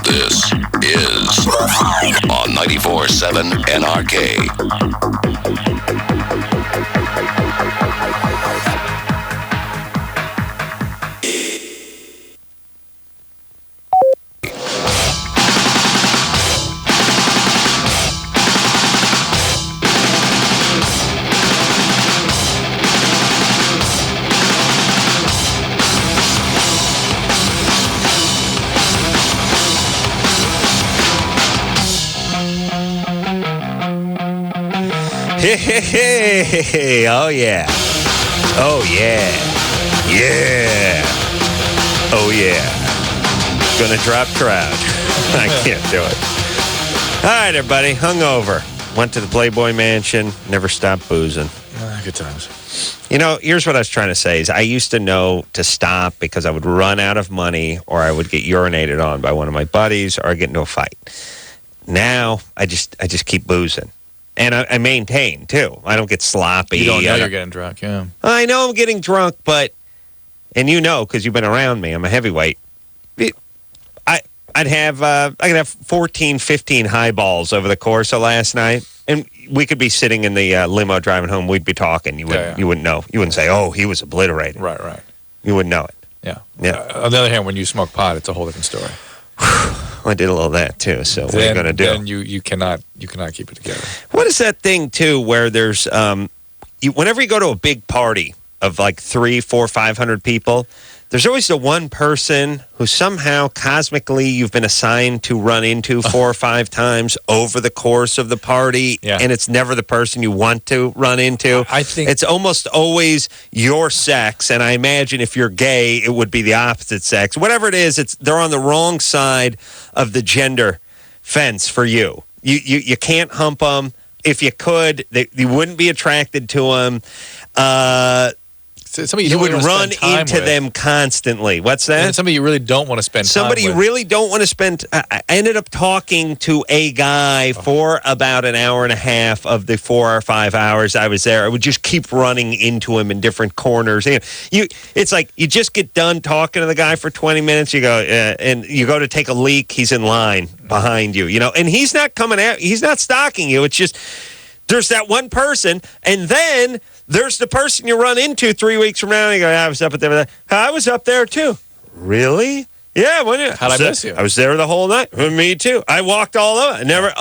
This is on 94.7 NRK. Hey, oh yeah. Oh yeah. Yeah. Oh yeah. Gonna drop trout. I can't do it. All right, everybody. Hungover. Went to the Playboy Mansion. Never stopped boozing. Good times. You know, here's what I was trying to say is I used to know to stop because I would run out of money or I would get urinated on by one of my buddies or I'd get into a fight. Now, I just keep boozing. And I maintain, too. I don't get sloppy. You don't know you're getting drunk, yeah. I know I'm getting drunk, but, and you know because you've been around me, I'm a heavyweight. I could have 14, 15 highballs over the course of last night, and we could be sitting in the limo driving home. We'd be talking. You wouldn't know. You wouldn't say, "Oh, he was obliterated." Right. You wouldn't know it. Yeah. Yeah. On the other hand, when you smoke pot, it's a whole different story. I did a little of that too. So what are you going to do? Then you cannot keep it together. What is that thing too? Where there's whenever you go to a big party of like 300, 400, 500 people, there's always the one person who somehow cosmically you've been assigned to run into 4 or 5 times over the course of the party, and it's never the person you want to run into. I think it's almost always your sex, and I imagine if you're gay, it would be the opposite sex. Whatever it is, they're on the wrong side of the gender fence for you. You can't hump them. If you could, you wouldn't be attracted to them. somebody you would really run into them constantly. What's that? And somebody you really don't want to spend somebody time you with. really don't want to spend. I ended up talking to a guy for about an hour and a half of the 4 or 5 hours I was there. I would just keep running into him in different corners. It's like you just get done talking to the guy for 20 minutes. You go and you go to take a leak. He's in line behind you. And he's not coming out. He's not stalking you. It's just there's that one person, and then there's the person you run into 3 weeks from now, and you go, I was up there. I was up there, too. Really? Yeah. How'd I miss you? I was there the whole night. Me, too. I walked all over. I never,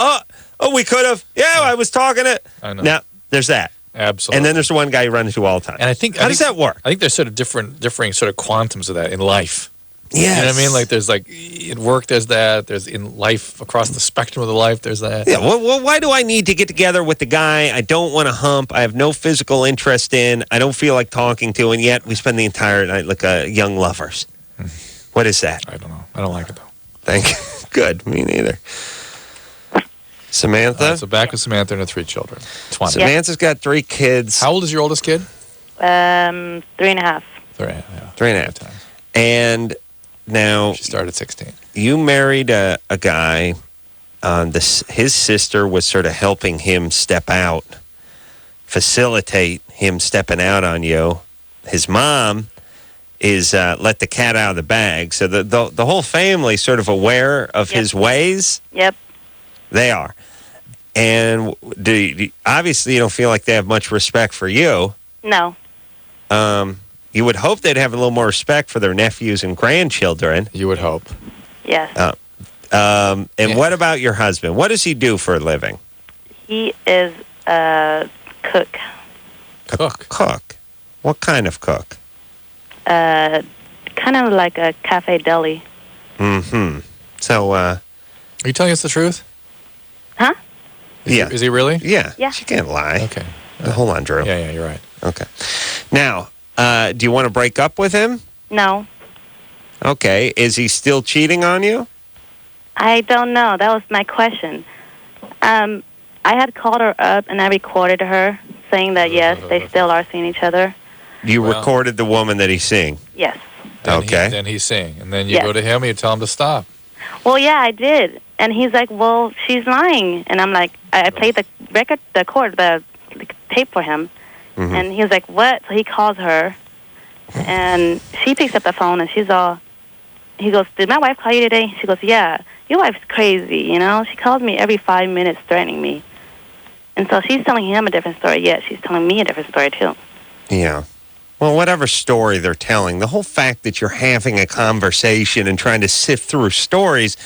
we could have. Yeah, I was talking to. I know. Now, there's that. Absolutely. And then there's the one guy you run into all the time. And how does that work? I think there's sort of differing sort of quantums of that in life. Yes. You know what I mean? Like there's like in work there's that. There's in life across the spectrum of the life there's that. Yeah. Well, why do I need to get together with the guy I don't want to hump? I have no physical interest in. I don't feel like talking to, and yet we spend the entire night like young lovers. What is that? I don't know. I don't like it though. Thank you. Good. Me neither. Samantha? So back with Samantha and her 3 children. 20. Samantha's got 3 kids. How old is your oldest kid? 3.5. 3.5. 3.5. And now she started at 16. You married a guy. His sister was sort of helping him step out, facilitate him stepping out on you. His mom is let the cat out of the bag. So the whole family's sort of aware of his ways. Yep. They are. And obviously you don't feel like they have much respect for you. No. You would hope they'd have a little more respect for their nephews and grandchildren. You would hope. Yes. And what about your husband? What does he do for a living? He is a cook. Cook? What kind of cook? Kind of like a cafe deli. Mm-hmm. So, are you telling us the truth? Huh? Is he really? Yeah. Yeah. She can't lie. Okay. Hold on, Drew. Yeah, you're right. Okay. Now, do you want to break up with him? No. Okay. Is he still cheating on you? I don't know. That was my question. I had called her up and I recorded her saying that, yes, they still are seeing each other. You recorded the woman that he's seeing? Yes. Okay. Then he's seeing. And then you go to him and you tell him to stop. Well, yeah, I did. And he's like, well, she's lying. And I'm like, I played the record, the tape for him. Mm-hmm. And he was like, what? So he calls her. And she picks up the phone and she's all, he goes, did my wife call you today? She goes, yeah. Your wife's crazy, She calls me every 5 minutes threatening me. And so she's telling him a different story, yet she's telling me a different story, too. Yeah. Well, whatever story they're telling, the whole fact that you're having a conversation and trying to sift through stories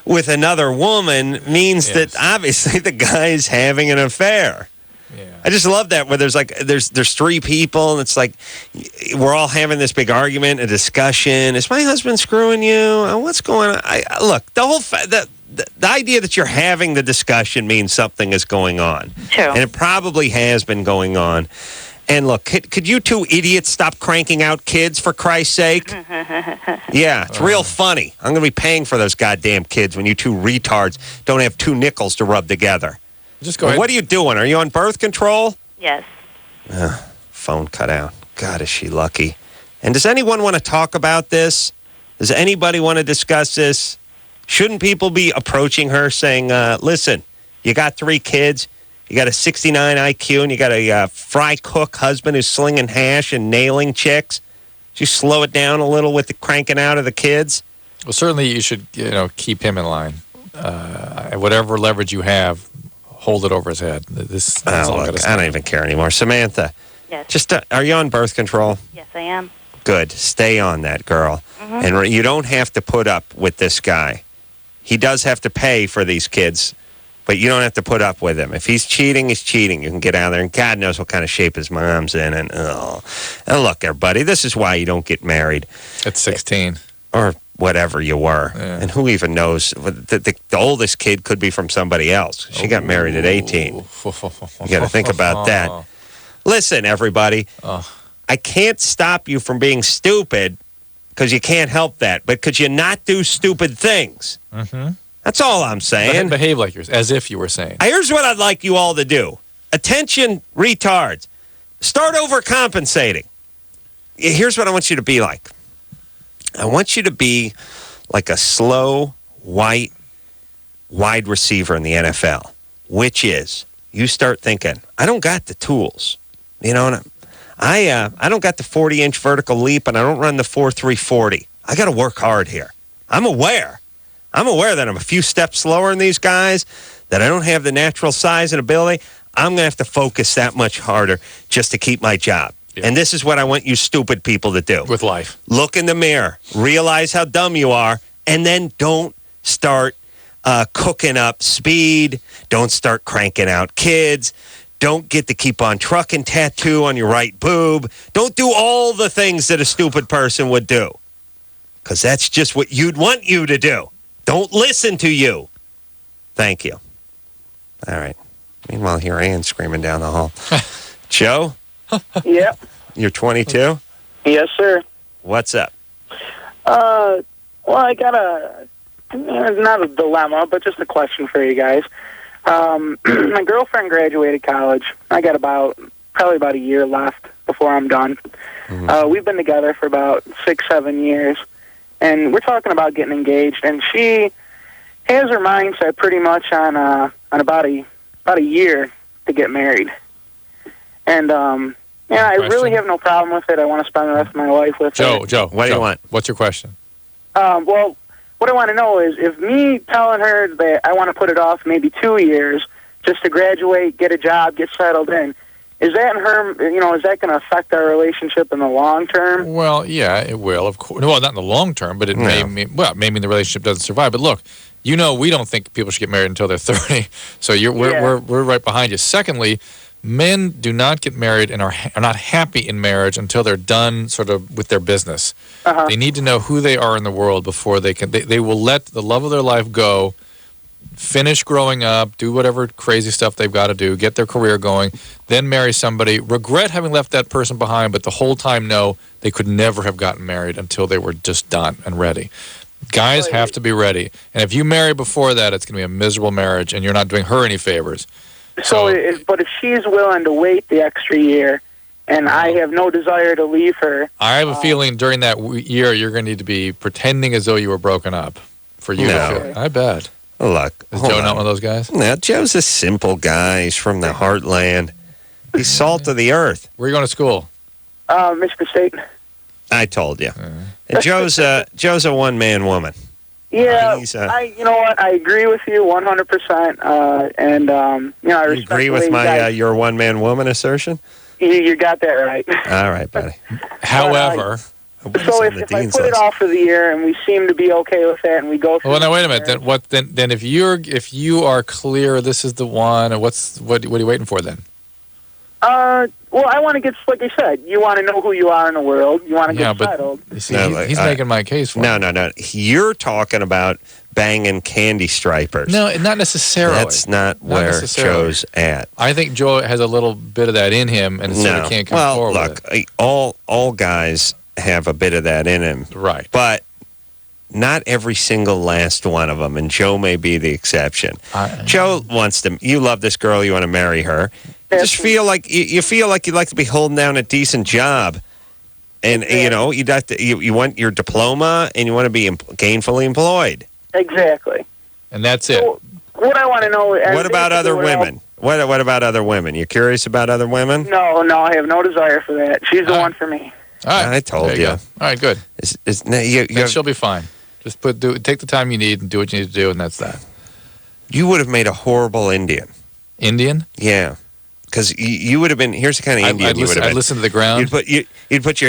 with another woman means that obviously the guy's having an affair. Yeah. I just love that where there's 3 people and it's like we're all having this big argument, a discussion. Is my husband screwing you? What's going on? Look, the whole the idea that you're having the discussion means something is going on. True. And it probably has been going on. And look, could you 2 idiots stop cranking out kids, for Christ's sake? Yeah, it's real funny. I'm going to be paying for those goddamn kids when you 2 retards don't have 2 nickels to rub together. Just go ahead. What are you doing? Are you on birth control? Yes. Phone cut out. God, is she lucky. And does anyone want to talk about this? Does anybody want to discuss this? Shouldn't people be approaching her saying, listen, you got 3 kids, you got a 69 IQ, and you got a fry cook husband who's slinging hash and nailing chicks? Should you slow it down a little with the cranking out of the kids? Well, certainly you should, keep him in line. Whatever leverage you have, hold it over his head. Look, I don't even care anymore. Samantha. Yes. Are you on birth control? Yes, I am. Good. Stay on that, girl. Mm-hmm. And you don't have to put up with this guy. He does have to pay for these kids, but you don't have to put up with him. If he's cheating, he's cheating. You can get out there, and God knows what kind of shape his mom's in. And look, everybody, this is why you don't get married. At 16. Or whatever you were. Yeah. And who even knows? The oldest kid could be from somebody else. She got married at 18. You got to think about that. Listen, everybody, I can't stop you from being stupid because you can't help that. But could you not do stupid things? Mm-hmm. That's all I'm saying. Behave like yours, as if you were saying. Here's what I'd like you all to do. Attention, retards. Start overcompensating. here's what I want you to be like. I want you to be like a slow, white wide receiver in the NFL, which is you start thinking, I don't got the tools. You know, and I don't got the 40-inch vertical leap, and I don't run the 4.340. I got to work hard here. I'm aware that I'm a few steps slower than these guys, that I don't have the natural size and ability. I'm going to have to focus that much harder just to keep my job. Yeah. And this is what I want you stupid people to do. With life. Look in the mirror, realize how dumb you are, and then don't start cooking up speed. Don't start cranking out kids. Don't get the keep on trucking tattoo on your right boob. Don't do all the things that a stupid person would do. Because that's just what you'd want you to do. Don't listen to you. Thank you. All right. Meanwhile, here Ann screaming down the hall. Joe? Yep. You're 22? Yes, sir. What's up? Well, I got not a dilemma, but just a question for you guys. My girlfriend graduated college. I got probably about a year left before I'm done. Mm-hmm. We've been together for about 6-7 years, and we're talking about getting engaged. And she has her mindset pretty much on about a year to get married. And I really have no problem with it. I want to spend the rest of my life with her. Joe, what do you want? What's your question? Well, what I want to know is if me telling her that I want to put it off maybe 2 years just to graduate, get a job, get settled in, is that is that going to affect our relationship in the long term? Well, yeah, it will, of course. Well, not in the long term, but it may mean the relationship doesn't survive. But look, we don't think people should get married until they're 30. So we're right behind you. Secondly, men do not get married and are not happy in marriage until they're done sort of with their business. Uh-huh. They need to know who they are in the world before they can. They will let the love of their life go, finish growing up, do whatever crazy stuff they've got to do, get their career going, then marry somebody, regret having left that person behind, but the whole time know they could never have gotten married until they were just done and ready. Guys have to be ready. And if you marry before that, it's going to be a miserable marriage, and you're not doing her any favors. But if she's willing to wait the extra year, and I have no desire to leave her, I have a feeling during that year you're going to need to be pretending as though you were broken up for you to feel. I bet. Look, is Joe not one of those guys? No, Joe's a simple guy. He's from the heartland. He's salt of the earth. Where are you going to school? Michigan State. I told you. And Joe's a one-man woman. Yeah, you know what? I agree with you 100%. And I respect. You agree with my your one-man woman assertion? You got that right. All right, buddy. However, so if I put it off for the year and we seem to be okay with that, and we go through. Well, now wait a minute. Then if you are clear, this is the one. What are you waiting for then? Well, I want to get, like I said, you want to know who you are in the world. You want to get settled. See, he's making my case for me. No. You're talking about banging candy stripers. No, not necessarily. That's not where Joe's at. I think Joe has a little bit of that in him, and so he can't come forward with it. All guys have a bit of that in him. Right. But not every single last one of them, and Joe may be the exception. Joe wants to, you love this girl, you want to marry her. You just feel like you feel like you'd like to be holding down a decent job, and you want your diploma and you want to be gainfully employed. Exactly. And that's it. So, what I want to know is, what about other women? What about other women? You curious about other women? No, I have no desire for that. She's the one for me. All right. I told you. All right, good. She'll be fine. Just take the time you need and do what you need to do, and that's that. You would have made a horrible Indian. Indian? Yeah. Because you would have been. Here's the kind of Indian you would have been. I'd listen to the ground. You'd put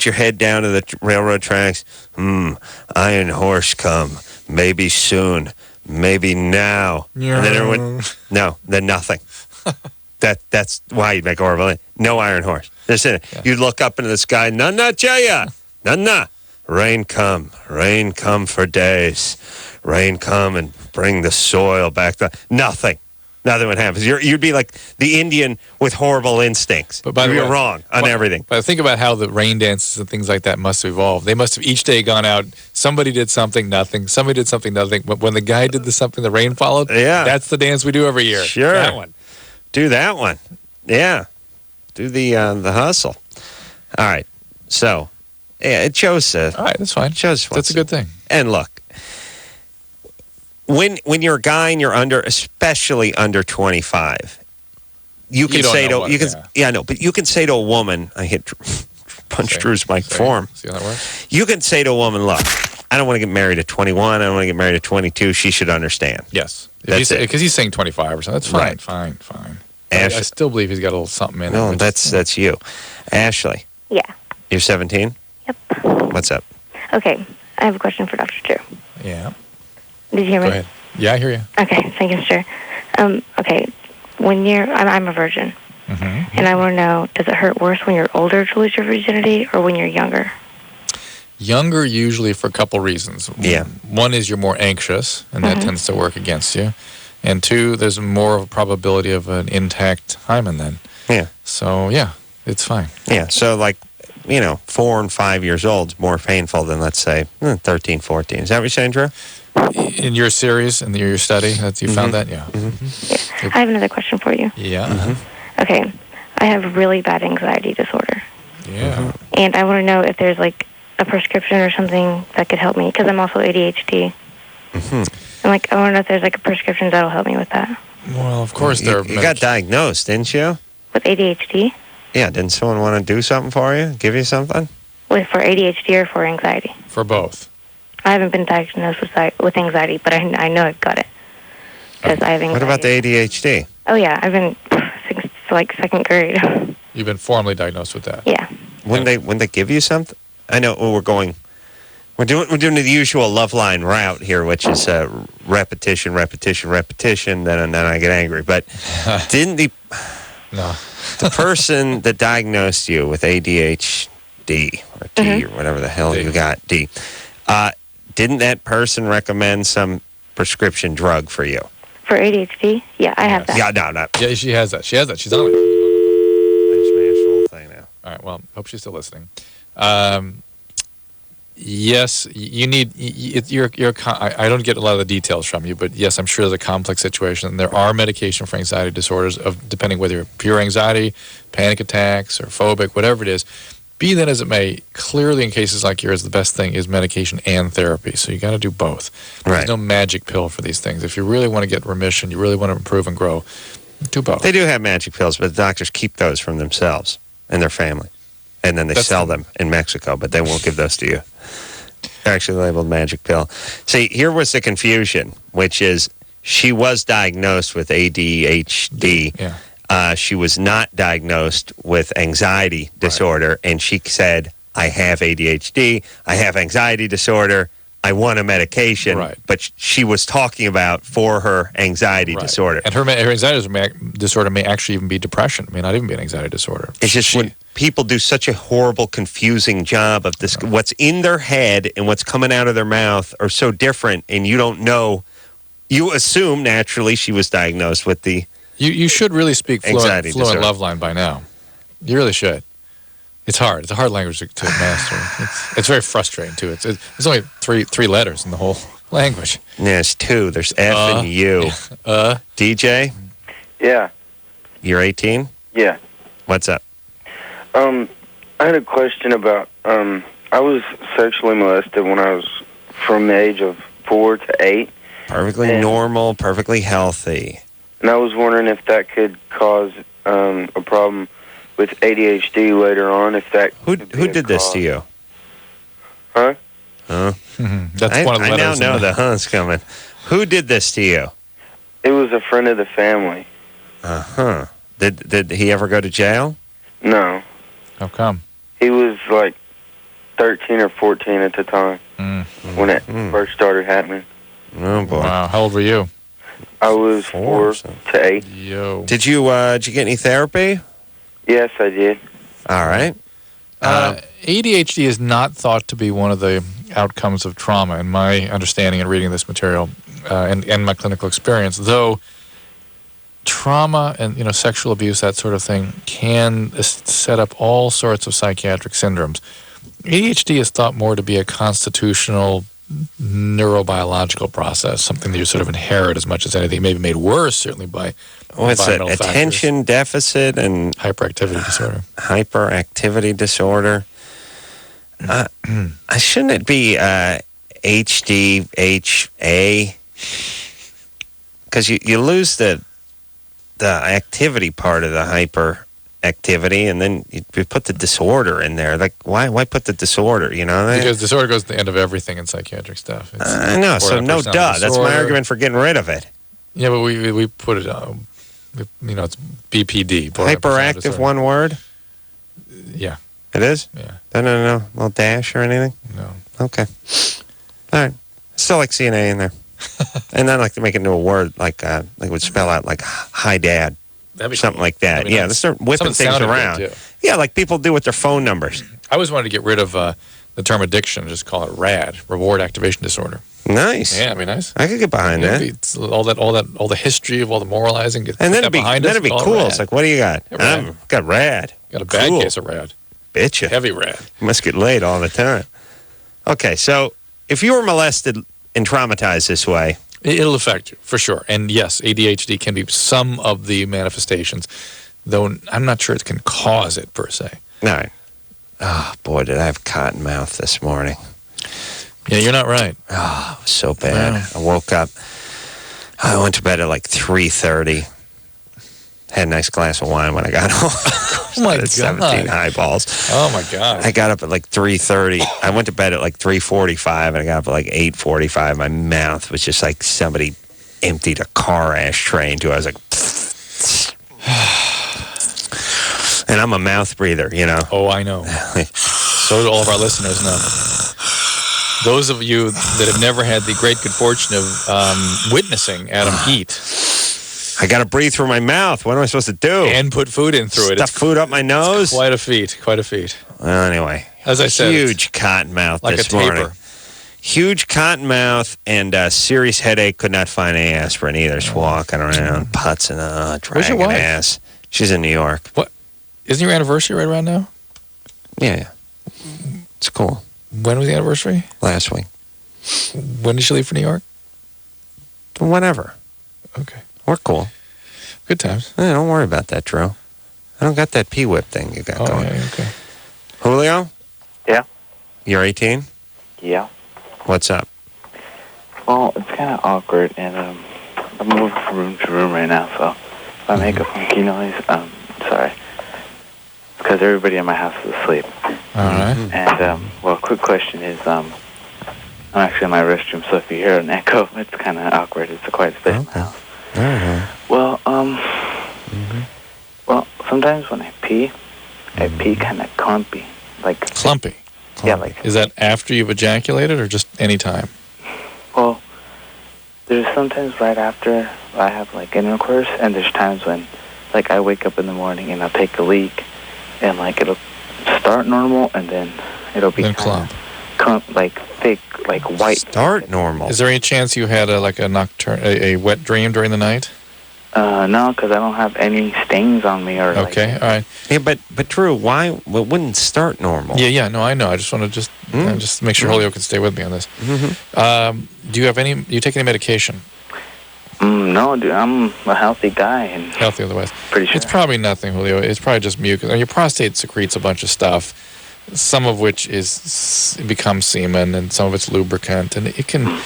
your head down to the railroad tracks. Iron horse come. Maybe soon. Maybe now. Yeah. And then everyone. Then nothing. That's why you'd make a horrible. No iron horse. Listen, you'd look up into the sky. Nana Jaya. Nana. Rain come for days. Rain come and bring the soil back. Nothing would happen. You'd be like the Indian with horrible instincts. But by the way, you're wrong on everything. But think about how the rain dances and things like that must have evolved. They must have each day gone out. Somebody did something, nothing. Somebody did something, nothing. But when the guy did something, the rain followed. Yeah, that's the dance we do every year. Sure, that one. Do that one. Yeah, do the hustle. All right. So, yeah, it shows. All right, that's fine. That's a good thing. And look, when you're a guy and you're especially under 25, you can say to but you can say to a woman, punch Drew's mic form. See how that works? You can say to a woman, look, I don't want to get married at 21. I don't want to get married at 22. She should understand. Yes. That's it. Because he's saying 25 or something. That's fine. Right. Fine. Ash, I still believe he's got a little something in no, it. that's you. Ashley. Yeah. You're 17? Yep. What's up? Okay. I have a question for Dr. Drew. Yeah. Did you hear me? Go ahead. Yeah, I hear you. Okay. Thank you, sir. Okay. When I'm a virgin. Mm-hmm. And I want to know, does it hurt worse when you're older to lose your virginity or when you're younger? Younger, usually for a couple reasons. Yeah. One is you're more anxious, and that tends to work against you. And two, there's more of a probability of an intact hymen then. Yeah. So, yeah, it's fine. Yeah. So, 4 and 5 years old is more painful than, let's say, 13, 14. Is that what you're saying, Drew? In your series, in your study, that you found that? Yeah. Yeah. I have another question for you. Yeah. Okay. I have really bad anxiety disorder. Yeah. And I want to know if there's, a prescription or something that could help me, because I'm also ADHD. And, I want to know if there's, a prescription that'll help me with that. Well, of course there are. You got diagnosed, didn't you? With ADHD? Yeah. Didn't someone want to do something for you? Give you something? For ADHD or for anxiety? For both. I haven't been diagnosed with anxiety, but I know I've got it. Because I have anxiety. What about the ADHD? Oh, yeah. I've been since, second grade. You've been formally diagnosed with that? Yeah. When they give you something? I know we're doing the usual LoveLine route here, which is repetition, then I get angry. But didn't the person that diagnosed you with ADHD or D or whatever the hell you got, D, didn't that person recommend some prescription drug for you? For ADHD? Yeah, I have that. Yeah, no. Yeah, she has that. She's on it. I just managed the whole thing now. All right, well, hope she's still listening. Yes, you need. I don't get a lot of the details from you, but yes, I'm sure there's a complex situation. There are medication for anxiety disorders, depending whether you're pure anxiety, panic attacks, or phobic, whatever it is. Be that as it may, clearly in cases like yours, the best thing is medication and therapy. So you got to do both. Right. There's no magic pill for these things. If you really want to get remission, you really want to improve and grow, do both. They do have magic pills, but the doctors keep those from themselves and their family. And then they sell them in Mexico, but they won't give those to you. They're actually labeled magic pill. See, here was the confusion, which is she was diagnosed with ADHD. Yeah. She was not diagnosed with anxiety disorder, and she said, I have ADHD, I have anxiety disorder, I want a medication. Right. But she was talking about for her anxiety disorder. And her anxiety disorder may actually even be depression. It may not even be an anxiety disorder. It's just when people do such a horrible, confusing job of this, what's in their head and what's coming out of their mouth are so different, and you don't know. You assume, naturally, she was diagnosed with the You should really speak fluent disorder. LoveLine by now. You really should. It's hard. It's a hard language to master. It's very frustrating, too. It's only three letters in the whole language. Yeah, it's two. There's F and U. DJ? Yeah. You're 18? Yeah. What's up? I had a question about, I was sexually molested when I was from the age of 4 to 8. Perfectly normal, perfectly healthy. And I was wondering if that could cause a problem with ADHD later on. If that who did this to you? Huh? Huh? That's one of the I now letters know in the huh's coming. Who did this to you? It was a friend of the family. Uh-huh. Did he ever go to jail? No. How come? He was like 13 or 14 at the time when it first started happening. Oh, boy. Wow. How old were you? I was 4 to 8. Yo. Did you get any therapy? Yes, I did. All right. ADHD is not thought to be one of the outcomes of trauma, in my understanding and reading this material and my clinical experience, though trauma and sexual abuse, that sort of thing, can set up all sorts of psychiatric syndromes. ADHD is thought more to be a constitutional neurobiological process, something that you sort of inherit as much as anything, maybe made worse certainly by what's it? environmental Attention deficit and hyperactivity disorder. Hyperactivity disorder. Shouldn't it be HDHA? Because you lose the activity part of the hyperactivity, and then you put the disorder in there. Like, why put the disorder? You know, because disorder goes to the end of everything in psychiatric stuff. I know, so no duh. That's my argument for getting rid of it. Yeah, but we put it. It's BPD. Hyperactive, one word. Yeah. It is? Yeah. No, little dash or anything? No. Okay. All right. Still like seeing A in there. And then I like to make it into a word like would spell out like hi dad. That'd be something cool. like that. Yeah, they start whipping things around. Yeah, like people do with their phone numbers. I always wanted to get rid of the term addiction, just call it RAD, reward activation disorder. Nice. Yeah, that'd be nice. I could get behind that. It's all the history of all the moralizing. And then it'd be cool. It's like, what do you got? I've got rad. Got a bad case of rad. Bitcha. Heavy rad. You must get laid all the time. Okay, so if you were molested and traumatized this way, it'll affect you for sure. And yes, ADHD can be some of the manifestations, though I'm not sure it can cause it per se. All right. Oh boy, did I have cotton mouth this morning. Yeah, you're not right. Oh, it was so bad. I woke up. I went to bed at like 3:30. Had a nice glass of wine when I got home. Oh my God. 17 eyeballs. Oh my God. I got up at like 3:30. I went to bed at like 3:45, and I got up at like 8:45. My mouth was just like somebody emptied a car ashtray into it. I was like, and I'm a mouth breather, you know. Oh, I know. So do all of our listeners know. Those of you that have never had the great good fortune of witnessing Adam eat. I got to breathe through my mouth. What am I supposed to do? And put food in through it. Stuff food up my nose? Quite a feat. Well, anyway. As I said. Huge cotton mouth like this a taper. morning. Huge cotton mouth and serious headache. Could not find any aspirin either. Just walking around, putzing, dragging wife? ass. She's in New York. What? Isn't your anniversary right around now? Yeah. It's cool. When was the anniversary? Last week. When did she leave for New York? Whenever. Okay. We're cool. Good times. Yeah, don't worry about that, Drew. I don't got that P-whip thing you got going. Yeah, okay. Julio? Yeah. You're 18? Yeah. What's up? Well, it's kind of awkward, and I'm moving from room to room right now, so if I make a funky noise, sorry. Because everybody in my house is asleep. All right. And, well, quick question is, I'm actually in my restroom, so if you hear an echo, it's kind of awkward. It's a quiet space in the house. Well, well, sometimes when I pee kind of clumpy. Clumpy? Yeah, like... Is that after you've ejaculated or just any time? Well, there's sometimes right after I have, like, intercourse, and there's times when, like, I wake up in the morning and I'll take a leak, and, like, it'll start normal, and then it'll be clump, like, thick, like, white. Start normal. Is there any chance you had a wet dream during the night? No, because I don't have any stains on me or. Okay, all right. Yeah, but Drew, why it wouldn't start normal? Yeah, no, I know. I just want to just make sure Julio can stay with me on this. Do you take any medication? No, dude, I'm a healthy guy and healthy otherwise. Pretty sure. It's probably nothing, Julio. It's probably just mucus. Your prostate secretes a bunch of stuff, some of which becomes semen, and some of it's lubricant, and it can.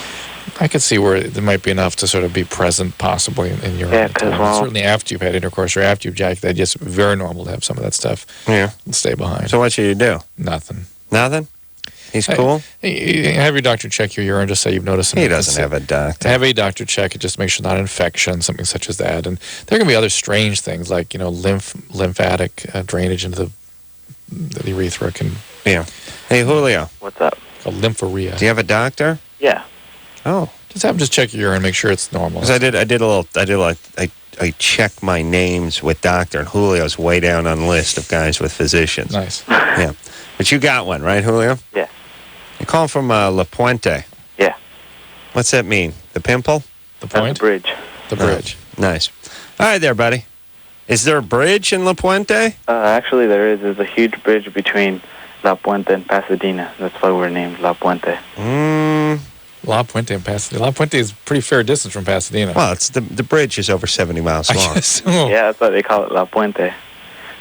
I could see where there might be enough to sort of be present, possibly, in your... Yeah, because, certainly after you've had intercourse or after you've ejaculated, it's very normal to have some of that stuff stay behind. So what should you do? Nothing. Nothing? He's cool? Have your doctor check your urine, just say you've noticed something. He doesn't have a doctor. Have a doctor check it, just make sure not an infection, something such as that. And there can be other strange things, like, lymphatic drainage into the urethra can... Yeah. Hey, Julio. What's up? Called lymphorrhea. Do you have a doctor? Yeah. Oh, just have them just check your urine, make sure it's normal. Because I check my names with doctor, and Julio's way down on the list of guys with physicians. Nice. Yeah, but you got one, right, Julio? Yeah. You call from La Puente. Yeah. What's that mean? The pimple? The point? The bridge. The bridge. Nice. All right, there, buddy. Is there a bridge in La Puente? Actually, there is. There's a huge bridge between La Puente and Pasadena. That's why we're named La Puente. La Puente and Pasadena. La Puente is a pretty fair distance from Pasadena. Well, it's the bridge is over 70 miles long. Yeah, that's why they call it La Puente.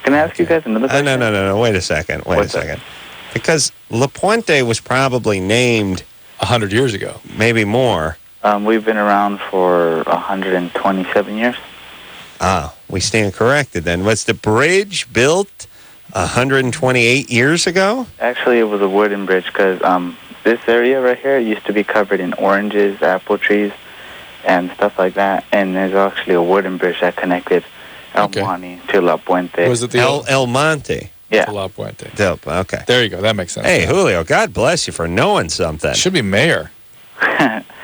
Can I ask you guys another question? No. Wait a second. Because La Puente was probably named 100 years ago. Maybe more. We've been around for 127 years. Ah, we stand corrected then. Was the bridge built 128 years ago? Actually, it was a wooden bridge because this area right here used to be covered in oranges, apple trees, and stuff like that. And there's actually a wooden bridge that connected El Monte to La Puente. Was it the El Monte? Yeah. To La Puente. Dope. Okay. There you go. That makes sense. Hey, Julio, God bless you for knowing something. Should be mayor.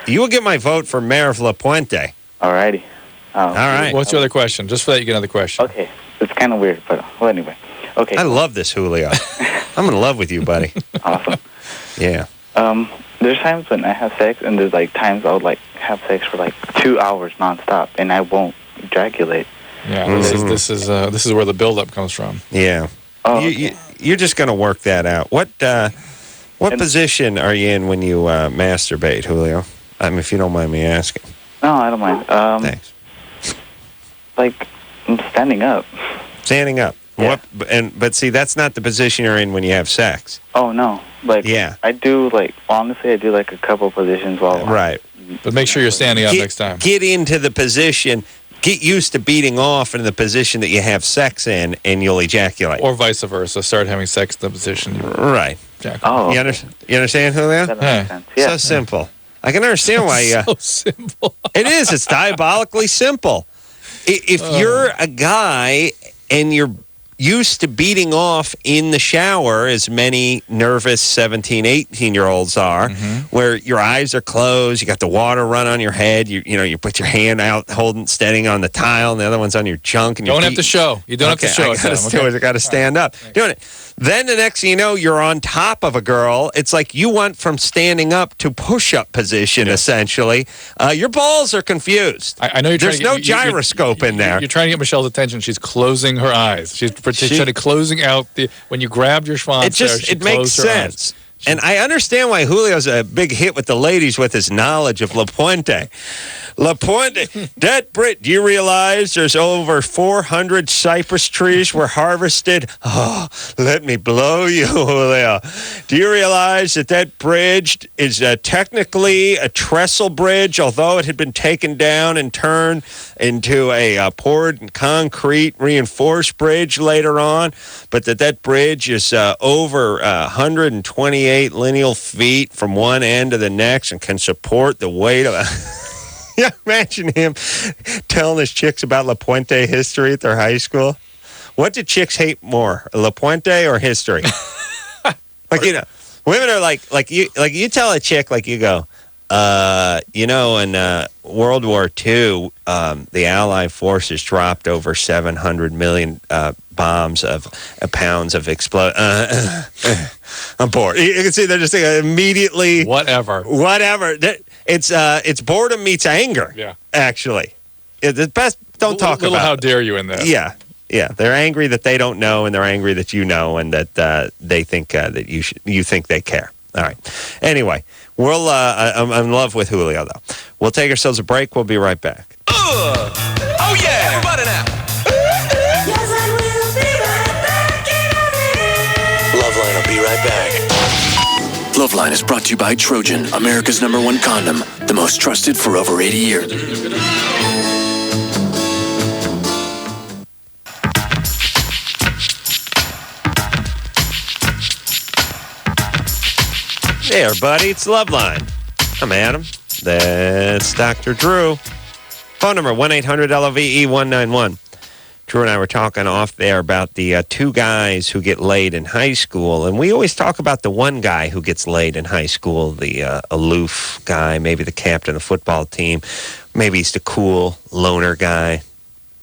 You will get my vote for mayor of La Puente. Alrighty. All right. What's your other question? Just for that, you get another question. Okay. It's kind of weird, but well, anyway. Okay. I love this, Julio. I'm in love with you, buddy. Awesome. Yeah. There's times when I have sex, and there's like times I'll like have sex for like 2 hours nonstop, and I won't ejaculate. Yeah. This is where the buildup comes from. Yeah. Oh, you're just going to work that out. What position are you in when you masturbate, Julio? If you don't mind me asking. No, I don't mind. Thanks. Like, I'm standing up. Standing up. Yeah. But see, that's not the position you're in when you have sex. Oh, no. Like, yeah. I do, like, honestly, I do, like, a couple positions while... Right. But make sure you're standing up next time. Get into the position... Get used to beating off in the position that you have sex in, and you'll ejaculate. Or vice versa. Start having sex in the position. Right. Oh. You understand, Julio? That makes sense. Yeah. So simple. I can understand why... so simple. It is. It's diabolically simple. If you're a guy and you're used to beating off in the shower, as many nervous 17, 18-year-olds are, where your eyes are closed, you got the water run on your head, you put your hand out holding steadying on the tile, and the other one's on your junk. And don't have to show. You don't have to show. I got to stand up. Doing it. Then the next thing you know, you're on top of a girl. It's like you went from standing up to push-up position, essentially. Your balls are confused. I know you're There's trying to no gyroscope in there. You're trying to get Michelle's attention. She's closing her eyes. She's trying to closing out when you grabbed your schwanz. It makes sense. And I understand why Julio's a big hit with the ladies with his knowledge of La Puente. La Puente, do you realize there's over 400 cypress trees were harvested? Oh, let me blow you, Julio. Do you realize that bridge is technically a trestle bridge, although it had been taken down and turned into a poured concrete reinforced bridge later on, but that bridge is over 128 lineal feet from one end to the next and can support the weight of a... Yeah, imagine him telling his chicks about La Puente history at their high school. What do chicks hate more, La Puente or history? Women are like you tell a chick, like you go, in World War II, the Allied forces dropped over 700 million bombs of pounds of explode. I'm bored. You can see they're just immediately whatever. It's boredom meets anger. Yeah, actually, the best. Don't talk about. How dare you in that? Yeah. They're angry that they don't know, and they're angry that you know, and that they think that you think they care. All right. Anyway, I'm in love with Julio, though. We'll take ourselves a break. We'll be right back. Oh yeah, everybody now. Yes, I will be right back in a minute. LoveLine will be right back. LoveLine is brought to you by Trojan, America's #1 condom, the most trusted for over 80 years. Hey, everybody, it's LoveLine. I'm Adam. That's Dr. Drew. Phone number 1-800-LOVE-191. Drew and I were talking off there about the two guys who get laid in high school, and we always talk about the one guy who gets laid in high school, the aloof guy, maybe the captain of the football team. Maybe he's the cool loner guy,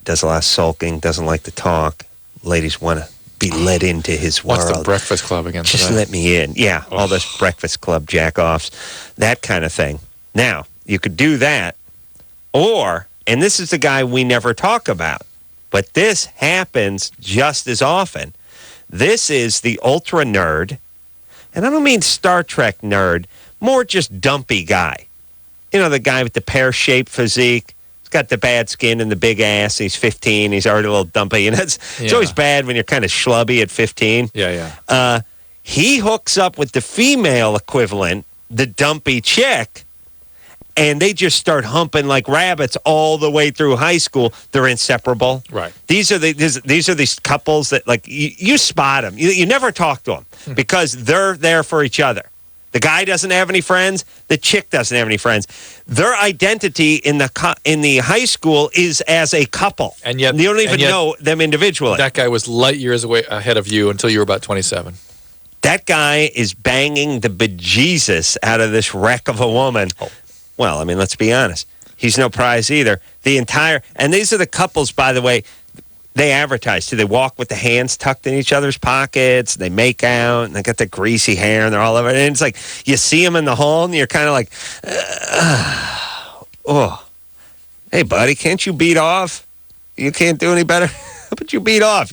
does a lot of sulking, doesn't like to talk. Ladies want to be led into his world. What's the Breakfast Club again? Just let me in. Yeah, all this Breakfast Club jack-offs, that kind of thing. Now, you could do that, or, and this is the guy we never talk about, but this happens just as often. This is the ultra nerd, and I don't mean Star Trek nerd, more just dumpy guy. You know, the guy with the pear-shaped physique. He's got the bad skin and the big ass. He's 15. He's already a little dumpy. And it's always bad when you're kind of schlubby at 15. Yeah. He hooks up with the female equivalent, the dumpy chick, and they just start humping like rabbits all the way through high school. They're inseparable. Right. These are these couples that, like, you spot them. You never talk to them because they're there for each other. The guy doesn't have any friends. The chick doesn't have any friends. Their identity in the high school is as a couple. And yet you don't even know them individually. That guy was light years away ahead of you until you were about 27. That guy is banging the bejesus out of this wreck of a woman. Oh. Well, I mean, let's be honest. He's no prize either. And these are the couples, by the way, they advertise too. They walk with the hands tucked in each other's pockets. They make out, and they got the greasy hair, and they're all over it. And it's like you see them in the hall, and you're kind of like, oh, hey, buddy, can't you beat off? You can't do any better? How about you beat off?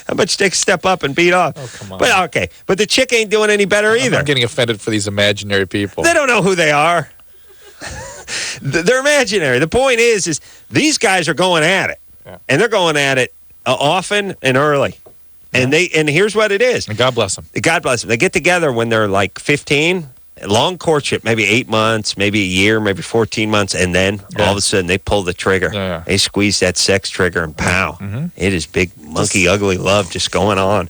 How about you take a step up and beat off? Oh, come on. But okay, but the chick ain't doing any better either. I'm getting offended for these imaginary people. They don't know who they are. They're imaginary. The point is these guys are going at it, and they're going at it often and early. And here's what it is. And God bless them. God bless them. They get together when they're like 15, long courtship, maybe 8 months, maybe a year, maybe 14 months, and then all of a sudden they pull the trigger. Yeah. They squeeze that sex trigger, and pow, it is big monkey ugly love just going on,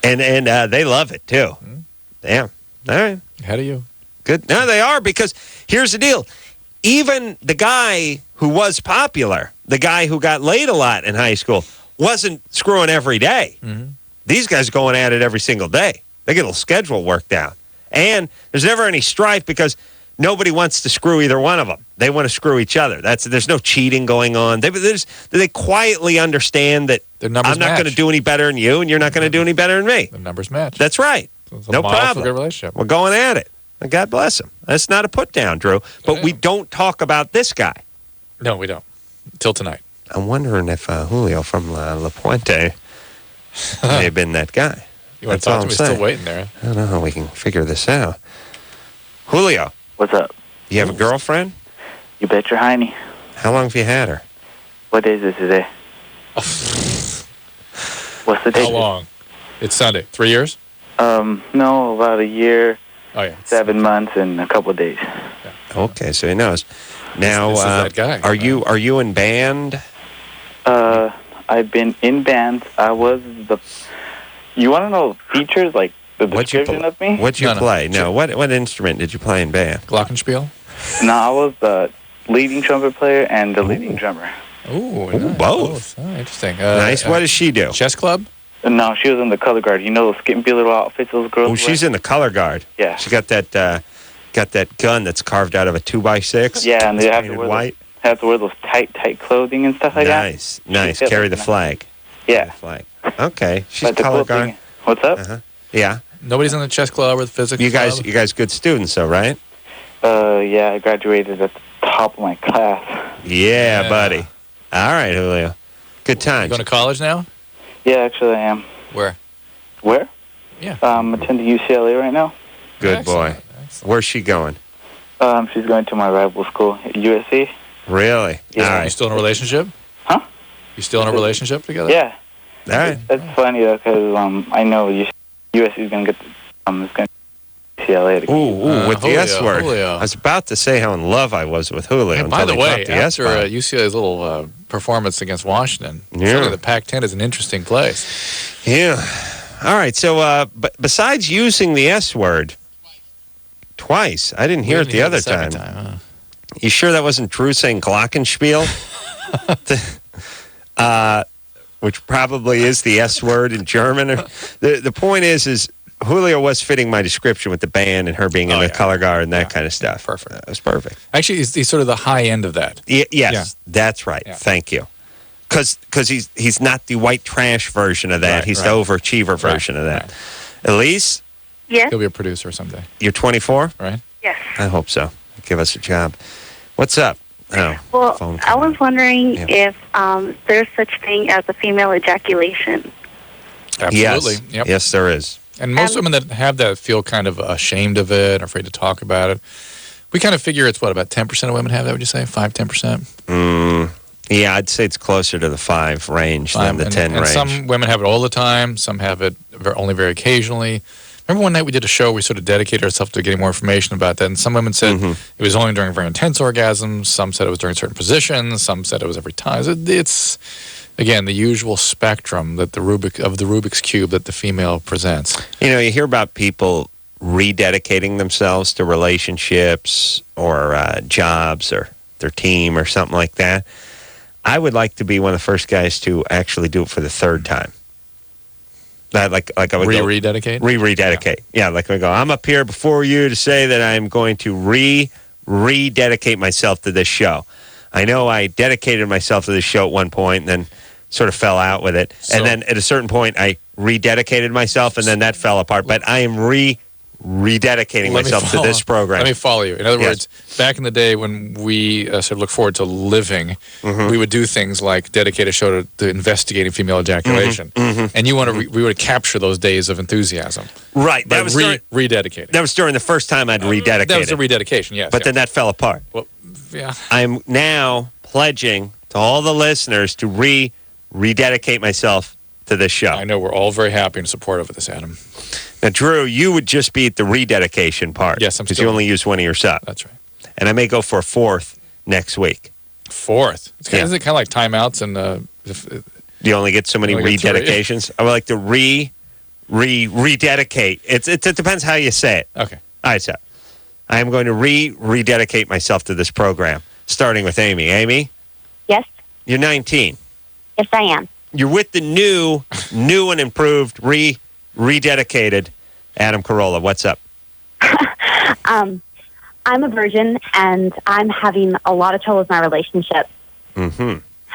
and they love it too. Damn. All right. Ahead of you. Good. No, they are, because here's the deal. Even the guy who was popular, the guy who got laid a lot in high school, wasn't screwing every day. These guys are going at it every single day. They get a little schedule worked out. And there's never any strife because nobody wants to screw either one of them. They want to screw each other. There's no cheating going on. They quietly understand that I'm not going to do any better than you, and you're not going to do any better than me. The numbers match. That's right. It's a No model for problem. a good relationship. We're going at it. And God bless him. That's not a put down, Drew. But we don't talk about this guy. No, we don't. Till tonight. I'm wondering if Julio from La Puente may have been that guy. You want to talk to me? Still waiting there. I don't know how we can figure this out. Julio. What's up? You have a girlfriend? You bet your hiney. How long have you had her? What day is it today? What's the date? How long? It's Sunday. 3 years? No, about a year. Oh, yeah. 7 months and a couple of days. Yeah. Okay, so he knows. Now, this is that guy. Are you in band? I've been in bands. I was the... You want to know features, like the description of me? What'd you play? No, what instrument did you play in band? Glockenspiel? No, I was the leading trumpet player and the leading drummer. Ooh, nice. Both. Oh, interesting. Nice. What does she do? Chess club? No, she was in the color guard. You know those skimpy little outfits those girls wear? She's in the color guard. Yeah. She got that gun that's carved out of a 2x6. Yeah, and they have to wear those tight clothing and stuff like that. Nice. Carry the flag. Yeah. Flag. Okay. She's color guard. What's up? Yeah. Nobody's in the chess club or the physics club? You guys good students, though, right? Yeah, I graduated at the top of my class. Yeah, buddy. All right, Julio. Good times. You going to college now? Yeah, actually I am. Where? Where? Yeah. I'm attending UCLA right now. Good boy. Where's she going? She's going to my rival school at USC. Really? Yeah. All right. You still in a relationship? Huh? You still in a relationship together? Yeah. All right. That's funny though, because I know USC is going to get it's going to UCLA. Ooh, with the Julio, S word. Julio. I was about to say how in love I was with Julio. Hey, by until the he way, dropped the S after bomb. UCLA's little performance against Washington, certainly the Pac-10 is an interesting place. Yeah. All right. So, besides using the S word twice, I didn't hear it the other time. You sure that wasn't Drew saying Glockenspiel? Which probably is the S word in German. The point is Julio was fitting my description with the band and her being in the color guard and that kind of stuff. Perfect. That was perfect. Actually, he's sort of the high end of that. Yes, that's right. Yeah. Thank you. Because he's not the white trash version of that. He's the overachiever version of that. Elise? Yes? He'll be a producer someday. You're 24? Right? Yes. I hope so. Give us a job. What's up? Oh, well, I was wondering if there's such thing as a female ejaculation. Absolutely. Yes. Yep. Yes, there is. And most women that have that feel kind of ashamed of it, afraid to talk about it. We kind of figure it's, about 10% of women have that, would you say? 5, 10%? Yeah, I'd say it's closer to the 5 range than the 10 range. And some women have it all the time. Some have it only very occasionally. Remember one night we did a show, we sort of dedicated ourselves to getting more information about that, and some women said it was only during very intense orgasms, some said it was during certain positions, some said it was every time. It's again, the usual spectrum that the Rubik's Cube that the female presents. You know, you hear about people rededicating themselves to relationships or jobs or their team or something like that. I would like to be one of the first guys to actually do it for the third time. Like I would rededicate? Rededicate. Yeah, like I go, I'm up here before you to say that I'm going to rededicate myself to this show. I know I dedicated myself to this show at one point and then sort of fell out with it. And then at a certain point, I rededicated myself and then that fell apart. But I am rededicating myself to this program. Let me follow you. In other words, back in the day when we sort of look forward to living, we would do things like dedicate a show to investigating female ejaculation. And you want to we would capture those days of enthusiasm. Right. That was rededicated. That was during the first time I'd rededicated. That was a rededication, yes. But then that fell apart. Well, yeah. I'm now pledging to all the listeners to rededicate myself to this show. I know we're all very happy and supportive of this, Adam. Now, Drew, you would just be at the rededication part. Yes, I'm because you only use one of your subs. That's right. And I may go for a fourth next week. Fourth? Isn't it kind of like timeouts and you only get so many rededications? I would like to rededicate. It depends how you say it. Okay. All right, so I am going to rededicate myself to this program, starting with Amy. Amy? Yes? You're 19. Yes, I am. You're with the new and improved, rededicated Adam Carolla. What's up? I'm a virgin, and I'm having a lot of trouble with my relationship.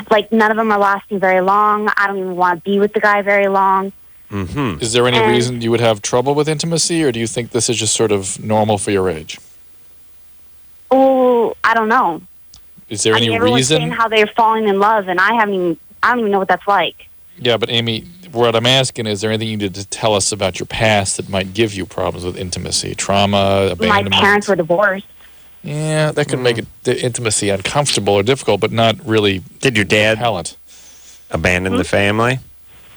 Like, none of them are lasting very long. I don't even want to be with the guy very long. Is there any reason you would have trouble with intimacy, or do you think this is just sort of normal for your age? Oh, I don't know. Is there any everyone's reason? saying how they're falling in love, and I don't even know what that's like. Yeah, but Amy, what I'm asking is there anything you need to tell us about your past that might give you problems with intimacy, trauma, abandonment? My parents were divorced. Yeah, that could make the intimacy uncomfortable or difficult, but not really. Did your dad abandon the family?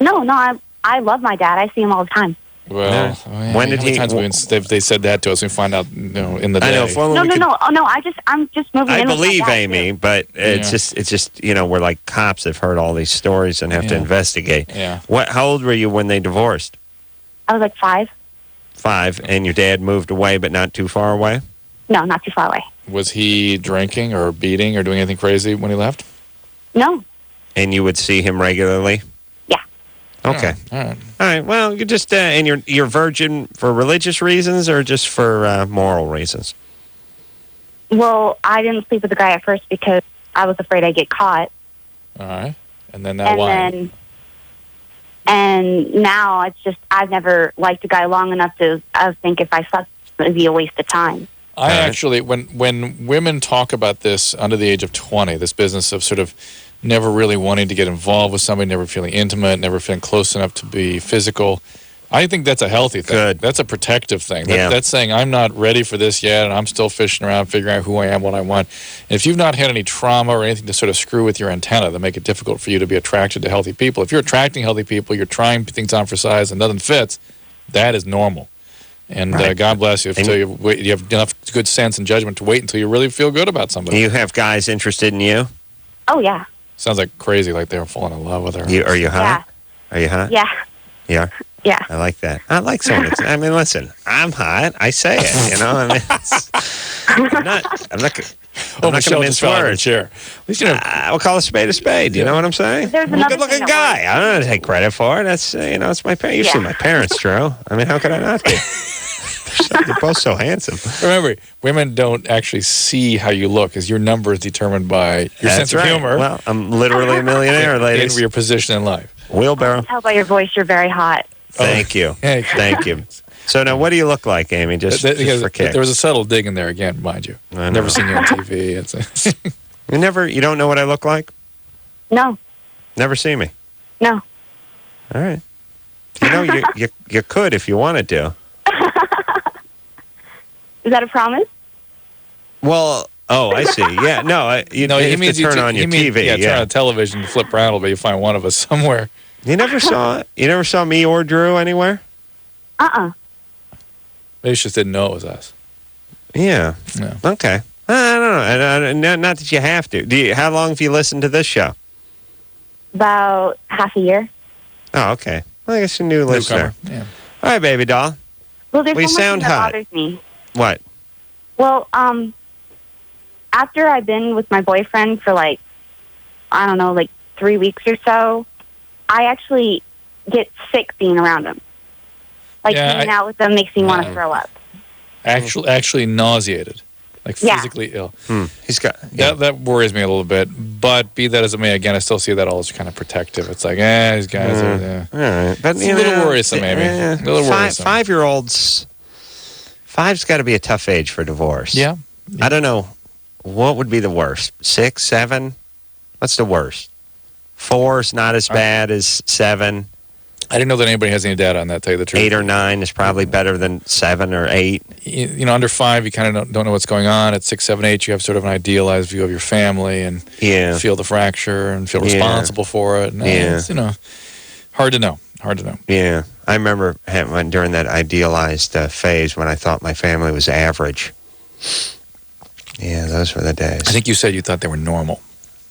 No, I love my dad. I see him all the time. Well, when did he? They said that to us. We find out, in the day. I know. No. Oh no, I'm just moving. I believe Amy, but it's just we're like cops. Have heard all these stories and have to investigate. Yeah. How old were you when they divorced? I was like 5. 5, and your dad moved away, but not too far away. No, not too far away. Was he drinking or beating or doing anything crazy when he left? No. And you would see him regularly? Yeah. Okay. All right. Well, you just and you're virgin for religious reasons or just for moral reasons? Well, I didn't sleep with the guy at first because I was afraid I'd get caught. All right. And then why? And now it's just I've never liked a guy long enough to think if I slept it would be a waste of time. I actually, when women talk about this under the age of 20, this business of sort of never really wanting to get involved with somebody, never feeling intimate, never feeling close enough to be physical, I think that's a healthy thing. Good. That's a protective thing. That's saying I'm not ready for this yet, and I'm still fishing around, figuring out who I am, what I want. And if you've not had any trauma or anything to sort of screw with your antenna that make it difficult for you to be attracted to healthy people, if you're attracting healthy people, you're trying things on for size and nothing fits, that is normal. And God bless you if you have enough good sense and judgment to wait until you really feel good about somebody. You have guys interested in you? Oh, yeah. Sounds like crazy, like they were falling in love with her. Are you hot? Yeah. Are you hot? Yeah. Yeah. Yeah. I like that. I like someone that's, I mean, listen, I'm hot. I say it, you know? I mean, I'm not going to mince words. Sure. At least, we'll call a spade a spade. You know what I'm saying? There's I'm a good-looking guy. I don't know to take credit for it. That's, it's my parents. You've seen my parents, Drew. I mean, how could I not be? They're both so handsome. Remember, women don't actually see how you look, as your number is determined by your sense of humor. Well, I'm literally a millionaire, ladies. And your position in life. Wheelbarrow. I can tell by your voice you're very hot. Thank you. Thank you. So now, what do you look like, Amy? Just for kicks. There was a subtle dig in there again, mind you. I've never seen you on TV. You don't know what I look like? No. Never see me? No. All right. You know, you could if you wanted to. Is that a promise? Well, I see. Yeah, no. He means turn on your TV. Yeah, turn on television, flip around a little bit, you find one of us somewhere. You never saw me or Drew anywhere? Uh-uh. Maybe she just didn't know it was us. Yeah. Okay. I don't know. Not that you have to. How long have you listened to this show? About half a year. Oh, okay. Well, I guess you're a new listener. Yeah. All right, baby doll. Well, there's We one more sound thing that hot. bothers me. What? Well, after I've been with my boyfriend for like 3 weeks or so, I actually get sick being around him. Like hanging out with them makes me want to throw up. Actually nauseated. Like physically ill. He's got that worries me a little bit. But be that as it may, again, I still see that all as kind of protective. It's like, these guys are. All right, but It's a little worrisome, maybe. A little worrisome. 5-year-olds. 5's got to be a tough age for divorce. Yeah. I don't know. What would be the worst? 6, 7? What's the worst? 4's not as bad as 7. I didn't know that anybody has any data on that, to tell you the truth. 8 or 9 is probably better than 7 or 8. You know, under 5, you kind of don't know what's going on. At 6, 7, 8, you have sort of an idealized view of your family and feel the fracture and feel responsible for it. And it's, hard to know. Yeah. I remember during that idealized phase when I thought my family was average. Yeah, those were the days. I think you said you thought they were normal.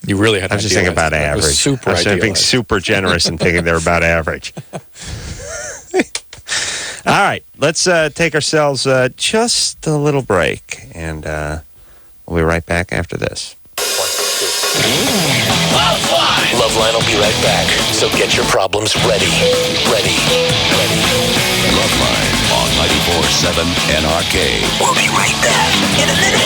You really had. I was just thinking about average. Super I was being super generous and thinking they're about average. All right, let's take ourselves just a little break, and we'll be right back after this. LoveLine will be right back, so get your problems ready. LoveLine on 94.7 NRK. We'll be right back in a minute.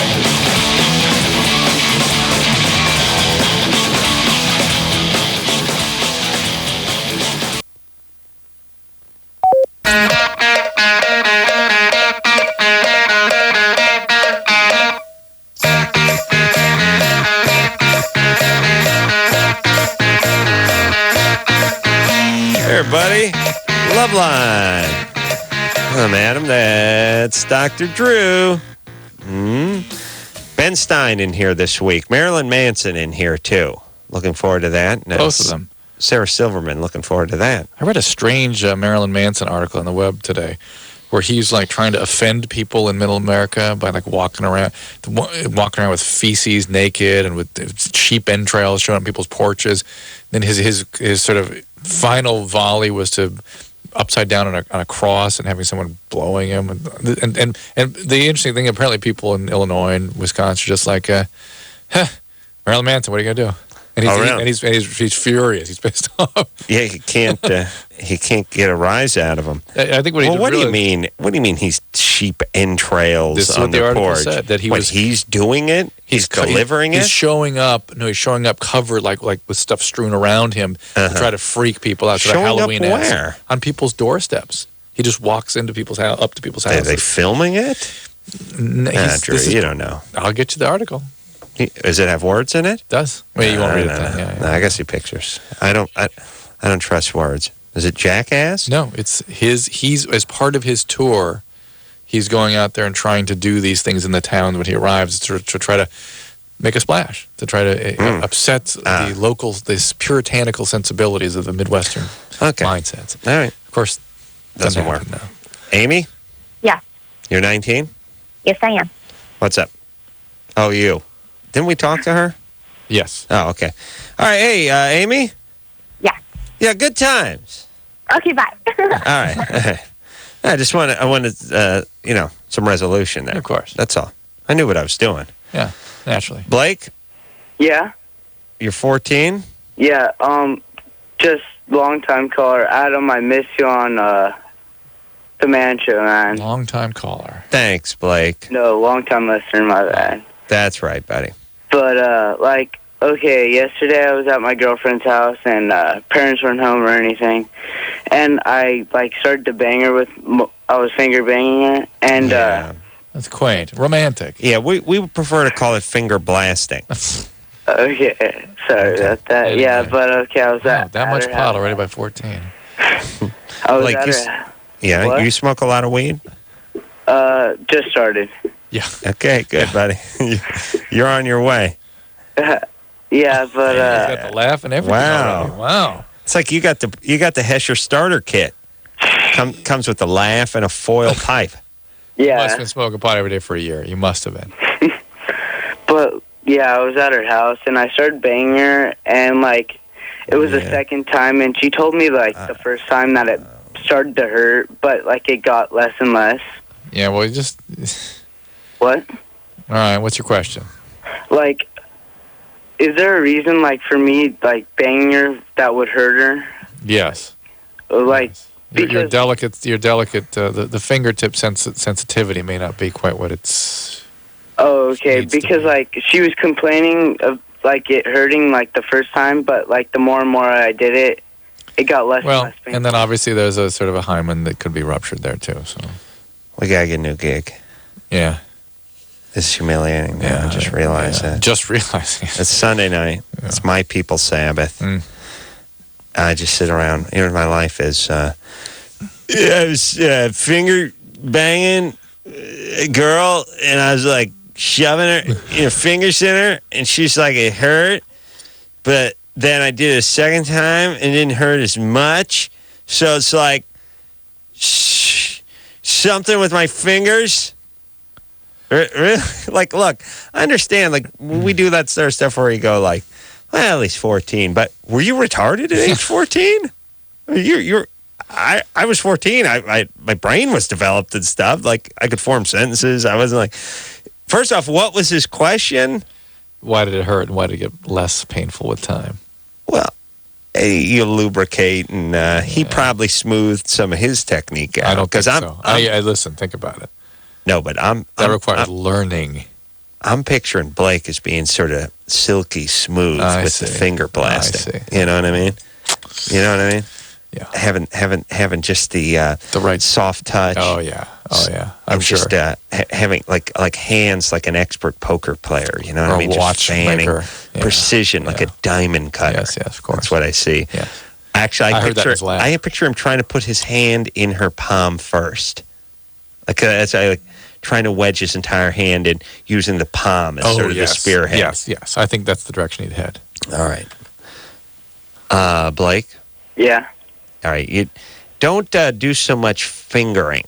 Hey, everybody. LoveLine. I'm Adam. That's Dr. Drew. Ben Stein in here this week. Marilyn Manson in here, too. Looking forward to that. Both of them. Sarah Silverman, looking forward to that. I read a strange Marilyn Manson article on the web today where he's like trying to offend people in middle America by like walking around with feces naked and with sheep entrails showing on people's porches. Then his sort of final volley was to upside down on a cross and having someone blowing him. And the interesting thing, apparently people in Illinois and Wisconsin are just like, Marilyn Manson, what are you going to do? And he's furious. He's pissed off. Yeah, he can't get a rise out of him. I think what do you mean? What do you mean he's sheep entrails on the porch? Said, that he's doing it? He's delivering it? He's showing up. No, he's showing up covered like with stuff strewn around him to try to freak people out. Showing Halloween up where? On people's doorsteps. He just walks into people's house, up to people's houses. Are they filming it? Drew, you don't know. I'll get you the article. Does it have words in it? It does. Well, you won't read it then. Yeah. No, I gotta see pictures. I don't trust words. Is it Jackass? No, it's he's as part of his tour, he's going out there and trying to do these things in the town when he arrives to try to make a splash, to try to upset the locals, these puritanical sensibilities of the Midwestern mindsets. All right. Of course, doesn't work. No. Amy? Yeah. You're 19? Yes, I am. What's up? Oh, you. Didn't we talk to her? Yes. Oh, okay. All right. Hey, Amy? Yeah. Yeah, good times. Okay, bye. All right. I wanted, some resolution there. Of course. That's all. I knew what I was doing. Yeah, naturally. Blake? Yeah? You're 14? Yeah, just long-time caller. Adam, I miss you on, the Man Show, man. Long-time caller. Thanks, Blake. No, long-time listener, my bad. That's right, buddy. But, yesterday I was at my girlfriend's house, and parents weren't home or anything. And I, started to bang her I was finger banging her, and, That's quaint. Romantic. Yeah, we would prefer to call it finger blasting. Okay, sorry about that. Yeah, but okay, I was at that much her pot house. already by 14. I was at her. Yeah, What? you smoke a lot of weed? Just started. Yeah. Okay, good, buddy. You're on your way. Yeah, but You got the laugh and everything. Wow. already. Wow. It's like you got the Hesher starter kit. Comes with the laugh and a foil pipe. Yeah. You must have been smoking pot every day for a year. You must have been. But, yeah, I was at her house, and I started banging her, and, like, it was the second time, and she told me, like, the first time that it started to hurt, but, like, it got less and less. Yeah, well, you just... What? All right, what's your question? Like, is there a reason, like, for me, like, banging her that would hurt her? Yes. Like, Your delicate, the fingertip sensitivity may not be quite what it's... Oh, okay, because, like, she was complaining of, like, it hurting, like, the first time, but, like, the more and more I did it, it got less and less painful. And then obviously there's a sort of a hymen that could be ruptured there, too, so... We gotta get a new gig. Yeah. This is humiliating. Yeah, I just realized that. Just realizing it. It's Sunday night. Yeah. It's my people's Sabbath. I just sit around. You know, my life is... I was finger banging a girl, and I was like shoving her fingers in her, and she's like, it hurt. But then I did it a second time, and it didn't hurt as much. So it's like something with my fingers. Really? Like, look, I understand. Like, we do that sort of stuff where you go, like, well, at least 14. But were you retarded at age 14? I was 14. My brain was developed and stuff. Like, I could form sentences. I wasn't like... First off, what was his question? Why did it hurt and why did it get less painful with time? Well, you lubricate, and he probably smoothed some of his technique out. I don't think so. I listen, think about it. No, but that requires learning. I'm picturing Blake as being sort of silky smooth with the finger blasting. You know what I mean? You know what I mean? Yeah. Having just the right soft touch. Oh yeah. I'm sure. Just having like hands like an expert poker player. You know what I mean? Just fanning, precision like a diamond cutter. Yes, of course. That's what I see. Yeah. Actually, I picture him trying to put his hand in her palm first. Like trying to wedge his entire hand in, using the palm as sort of the spearhead. Yes. I think that's the direction he'd head. All right. Blake? Yeah. All right. You don't do so much fingering.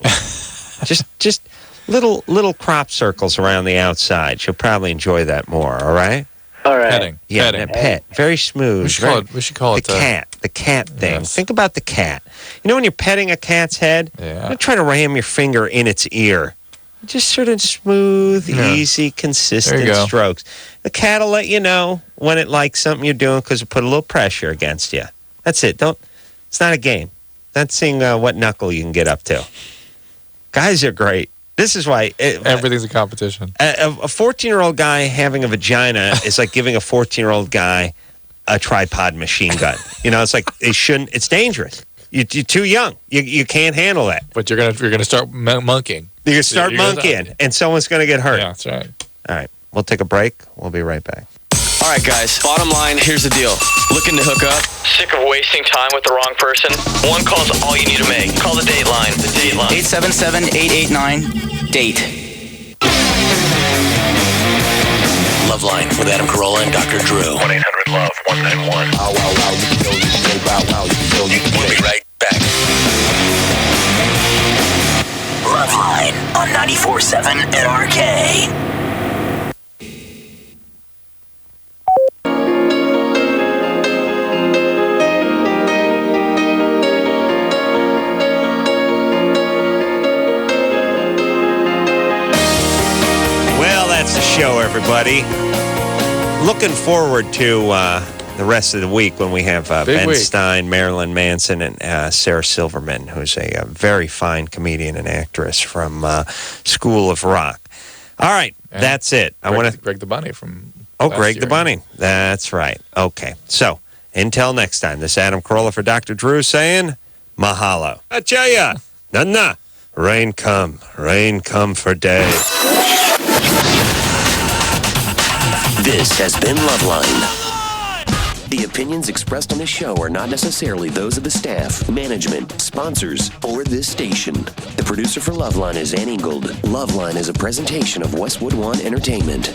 just little crop circles around the outside. She'll probably enjoy that more, all right? All right. Petting. Yeah, Petting. pet. Very smooth. We should call it the cat thing. Yes. Think about the cat. You know when you're petting a cat's head? Yeah. Don't try to ram your finger in its ear. Just sort of smooth, easy, consistent strokes. The cat will let you know when it likes something you're doing because it put a little pressure against you. That's it. It's not a game. That's seeing what knuckle you can get up to. Guys are great. This is why... everything's a competition. A 14-year-old guy having a vagina is like giving a 14-year-old guy a tripod machine gun. You know, it's like they shouldn't... It's dangerous. You're too young. You can't handle that. But you're gonna start monkeying. You're gonna start monkeying, and someone's gonna get hurt. Yeah, that's right. All right, we'll take a break. We'll be right back. All right, guys. Bottom line, here's the deal. Looking to hook up? Sick of wasting time with the wrong person? One call's all you need to make. Call the Dateline. The Dateline. 877-889-DATE. LoveLine with Adam Carolla and Dr. Drew. 1-800-LOVE-191. We'll be right back. LoveLine on 94.7 NRK. That's the show, everybody. Looking forward to the rest of the week when we have Ben Stein, Marilyn Manson, and Sarah Silverman, who's a very fine comedian and actress from School of Rock. All right, and that's it. Greg the Bunny from Greg the Bunny. That's right. Okay, so until next time, this is Adam Carolla for Dr. Drew saying mahalo. I tell ya, rain come for day. This has been LoveLine. The opinions expressed on this show are not necessarily those of the staff, management, sponsors, or this station. The producer for LoveLine is Ann Ingold. LoveLine is a presentation of Westwood One Entertainment.